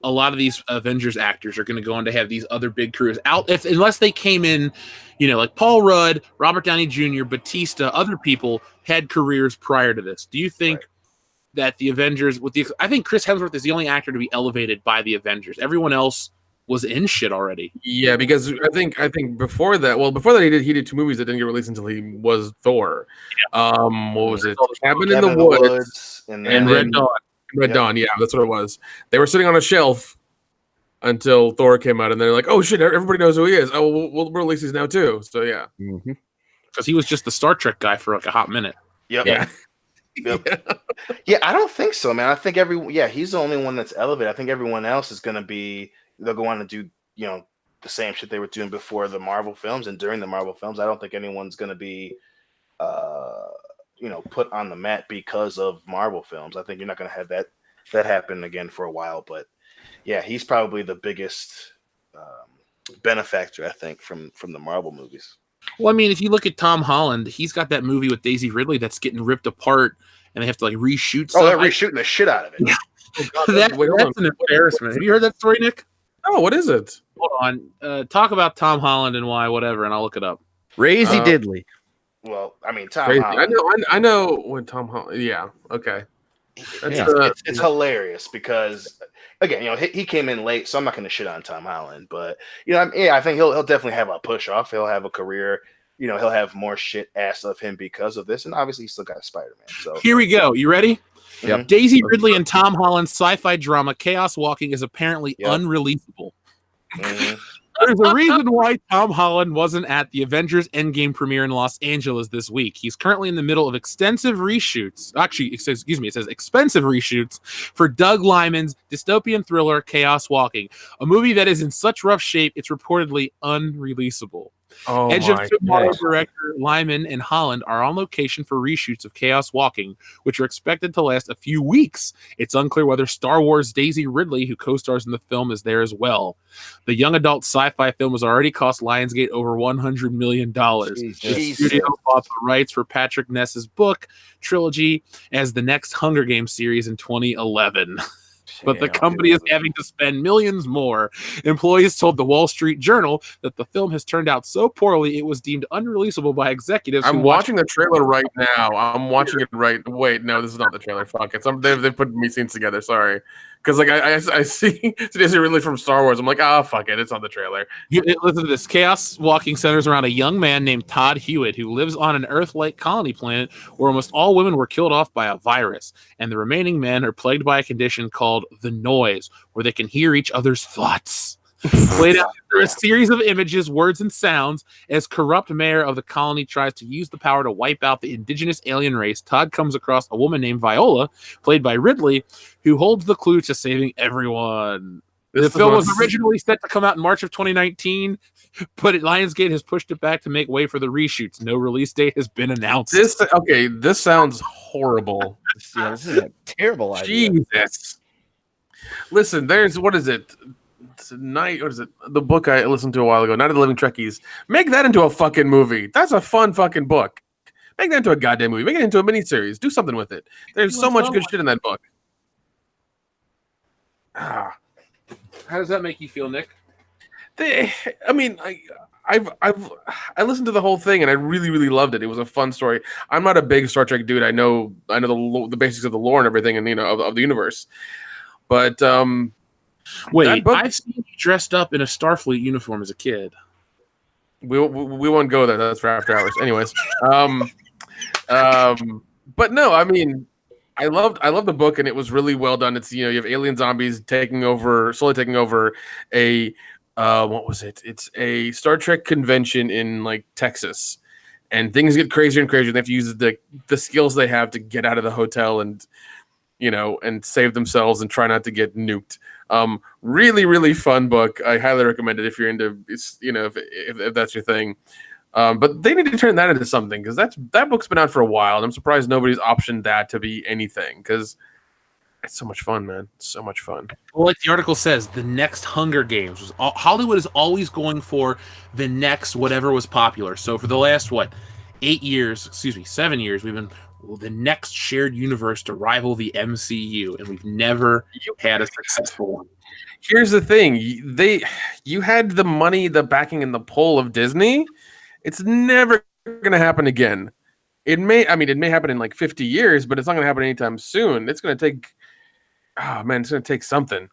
a lot of these Avengers actors are going to go on to have these other big careers unless they came in, like Paul Rudd, Robert Downey Jr., Batista, other people had careers prior to this? Do you think that the Avengers, I think Chris Hemsworth is the only actor to be elevated by the Avengers. Everyone else was in shit already. Yeah, because I think before that he did 2 movies that didn't get released until he was Thor. What was it? Cabin in the Woods and Red Dawn. Red Dawn, yeah, that's what it was. They were sitting on a shelf until Thor came out, and they're like, "Oh shit, everybody knows who he is. Oh, we'll release these now too." So yeah, because he was just the Star Trek guy for like a hot minute. Yep. yeah. Yeah, I don't think so, man. I think he's the only one that's elevated. I think everyone else is gonna be they'll go on to do, the same shit they were doing before the Marvel films and during the Marvel films. I don't think anyone's gonna be put on the mat because of Marvel films. I think you're not gonna have that happen again for a while. But yeah, he's probably the biggest benefactor, I think, from the Marvel movies. Well, I mean, if you look at Tom Holland, he's got that movie with Daisy Ridley that's getting ripped apart, and they have to like reshoot. Oh, they're reshooting the shit out of it. That's an embarrassment. Have you heard that story, Nick? Oh, what is it? Hold on. Talk about Tom Holland and why, whatever, and I'll look it up. Razy Diddley. Well, I mean, Tom Crazy. Holland. I know when Tom Holland. Yeah. Okay. It's hilarious because, again, he came in late, so I'm not going to shit on Tom Holland, but I think he'll definitely have a push off. He'll have a career. He'll have more shit asked of him because of this, and obviously he's still got Spider-Man. So here we go. You ready? Yep. Daisy Ridley and Tom Holland's sci-fi drama Chaos Walking is apparently unreleasable. Mm-hmm. There's a reason why Tom Holland wasn't at the Avengers Endgame premiere in Los Angeles this week. He's currently in the middle of extensive reshoots. Actually, excuse me, it says expensive reshoots for Doug Liman's dystopian thriller Chaos Walking, a movie that is in such rough shape it's reportedly unreleasable. Oh, Edge of Tomorrow director Lyman and Holland are on location for reshoots of Chaos Walking, which are expected to last a few weeks. It's unclear whether Star Wars' Daisy Ridley, who co-stars in the film, is there as well. The young adult sci-fi film has already cost Lionsgate over $100 million. The studio bought the rights for Patrick Ness's book trilogy as the next Hunger Games series in 2011. But the company is having to spend millions more. Employees told the Wall Street Journal that the film has turned out so poorly it was deemed unreleasable by executives. I'm watching the trailer right now. I'm watching it right. Wait, no, this is not the trailer. Fuck it. They've put me scenes together. Sorry, because like I see today's really from Star Wars. I'm like, fuck it. It's on the trailer. Listen to this. Chaos Walking centers around a young man named Todd Hewitt who lives on an Earth-like colony planet where almost all women were killed off by a virus, and the remaining men are plagued by a condition called the noise, where they can hear each other's thoughts. Played out through a series of images, words, and sounds, as corrupt mayor of the colony tries to use the power to wipe out the indigenous alien race, Todd comes across a woman named Viola, played by Ridley, who holds the clue to saving everyone. The film was originally set to come out in March of 2019, but Lionsgate has pushed it back to make way for the reshoots. No release date has been announced. This sounds horrible. Yeah, this is a terrible idea. Jesus. Listen, what is it? The book I listened to a while ago, Night of the Living Trekkies. Make that into a fucking movie. That's a fun fucking book. Make that into a goddamn movie. Make it into a miniseries. Do something with it. There's so much good shit in that book. How does that make you feel, Nick? I listened to the whole thing and I really, really loved it. It was a fun story. I'm not a big Star Trek dude. I know the basics of the lore and everything, and of the universe. But wait, I've seen you dressed up in a Starfleet uniform as a kid. We won't go there. That's for after hours. Anyways, but no, I mean, I loved the book, and it was really well done. It's you have alien zombies slowly taking over a what was it? It's a Star Trek convention in like Texas, and things get crazier and crazier. They have to use the skills they have to get out of the hotel and and save themselves and try not to get nuked. Really, really fun book. I highly recommend it if you're into, if that's your thing. But they need to turn that into something, because that book's been out for a while, and I'm surprised nobody's optioned that to be anything, because it's so much fun, man. So much fun. Well, like the article says, the next Hunger Games. Hollywood is always going for the next whatever was popular. So for the last, 7 years, we've been the next shared universe to rival the MCU, and we've never had a successful one. Here's the thing. You had the money, the backing, and the pull of Disney. It's never going to happen again. It may happen in like 50 years, but it's not going to happen anytime soon. It's going to take, it's going to take something.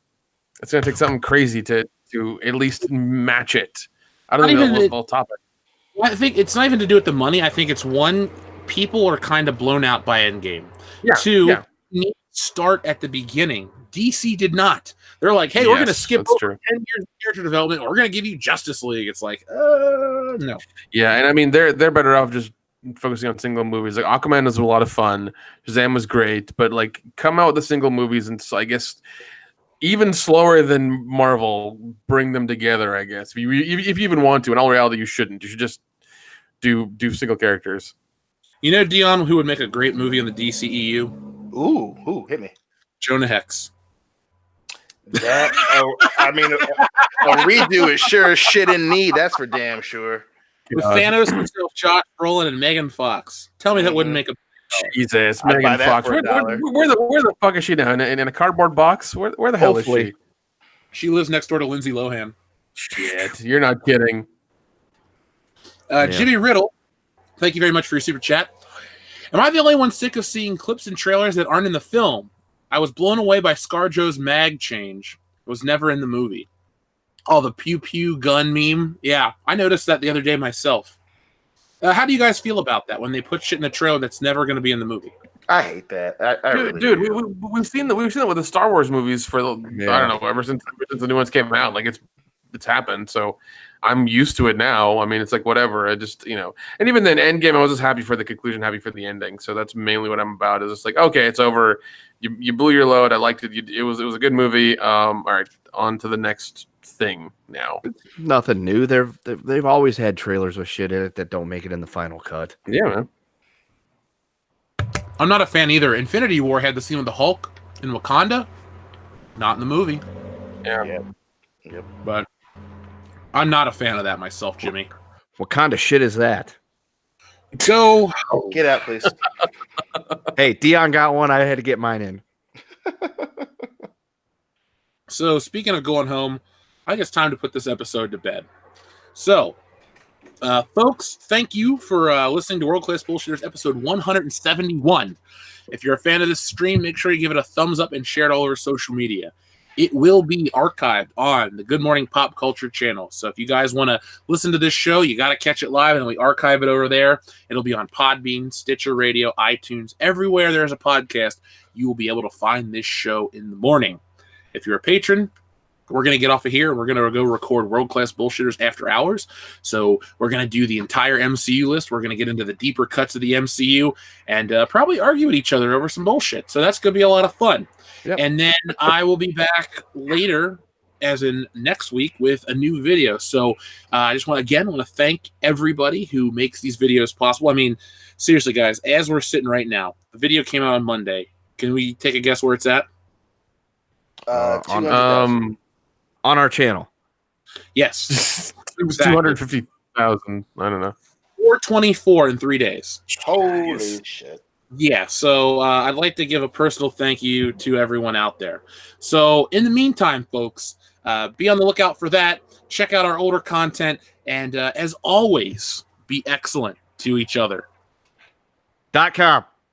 It's going to take something crazy to at least match it. I don't know the whole topic. I think it's not even to do with the money. I think it's one, people are kind of blown out by Endgame. Yeah, 2, you need start at the beginning. DC did not. They're like, hey, we're going to skip over 10 years of character development. We're going to give you Justice League. It's like, no. Yeah, and I mean, they're better off just focusing on single movies. Like Aquaman was a lot of fun. Shazam was great, but like come out with the single movies, and so I guess even slower than Marvel, bring them together. I guess if you even want to. In all reality, you shouldn't. You should just do single characters. You know, Dion, who would make a great movie in the DCEU? Ooh, hit me. Jonah Hex. That I mean, a redo is sure as shit in need. That's for damn sure. With Thanos himself, Josh Brolin, and Megan Fox. Tell me that wouldn't make a Jesus, Megan Fox. Where the fuck is she now? In a cardboard box? Where the hell is she? She lives next door to Lindsay Lohan. Shit, you're not kidding. Jimmy Riddle, thank you very much for your super chat. Am I the only one sick of seeing clips and trailers that aren't in the film? I was blown away by ScarJo's mag change. It was never in the movie. Oh, the pew pew gun meme. Yeah, I noticed that the other day myself. How do you guys feel about that when they put shit in a trailer that's never going to be in the movie? I hate that. We've seen that with the Star Wars movies for I don't know, ever since the new ones came out. Like it's happened. So I'm used to it now. I mean, it's like whatever. I just and even then, Endgame, I was just happy for the conclusion, happy for the ending. So that's mainly what I'm about. Is just like, okay, it's over. You blew your load. I liked it. It was a good movie. All right, on to the next thing now. It's nothing new. They've always had trailers with shit in it that don't make it in the final cut. Yeah, man. I'm not a fan either. Infinity War had the scene with the Hulk in Wakanda. Not in the movie. Yeah. Yep. But I'm not a fan of that myself, Jimmy. What kind of shit is that? Go. Get out, please. Hey, Dion got one. I had to get mine in. So, speaking of going home, I think it's time to put this episode to bed. So, folks, thank you for listening to World Class Bullshitters episode 171. If you're a fan of this stream, make sure you give it a thumbs up and share it all over social media. It will be archived on the Good Morning Pop Culture channel. So if you guys want to listen to this show, you got to catch it live, and we archive it over there. It'll be on Podbean, Stitcher Radio, iTunes. Everywhere there's a podcast, you will be able to find this show in the morning. If you're a patron, we're going to get off of here, and we're going to go record World Class Bullshitters After Hours. So we're going to do the entire MCU list. We're going to get into the deeper cuts of the MCU and probably argue with each other over some bullshit. So that's going to be a lot of fun. Yep. And then I will be back later, as in next week, with a new video. So I just want to thank everybody who makes these videos possible. I mean, seriously, guys, as we're sitting right now, the video came out on Monday. Can we take a guess where it's at? On our channel. Yes. It was 250,000. I don't know. 424 in 3 days. Holy shit. Yeah, so I'd like to give a personal thank you to everyone out there. So in the meantime, folks, be on the lookout for that. Check out our older content. And as always, be excellent to each other. .com.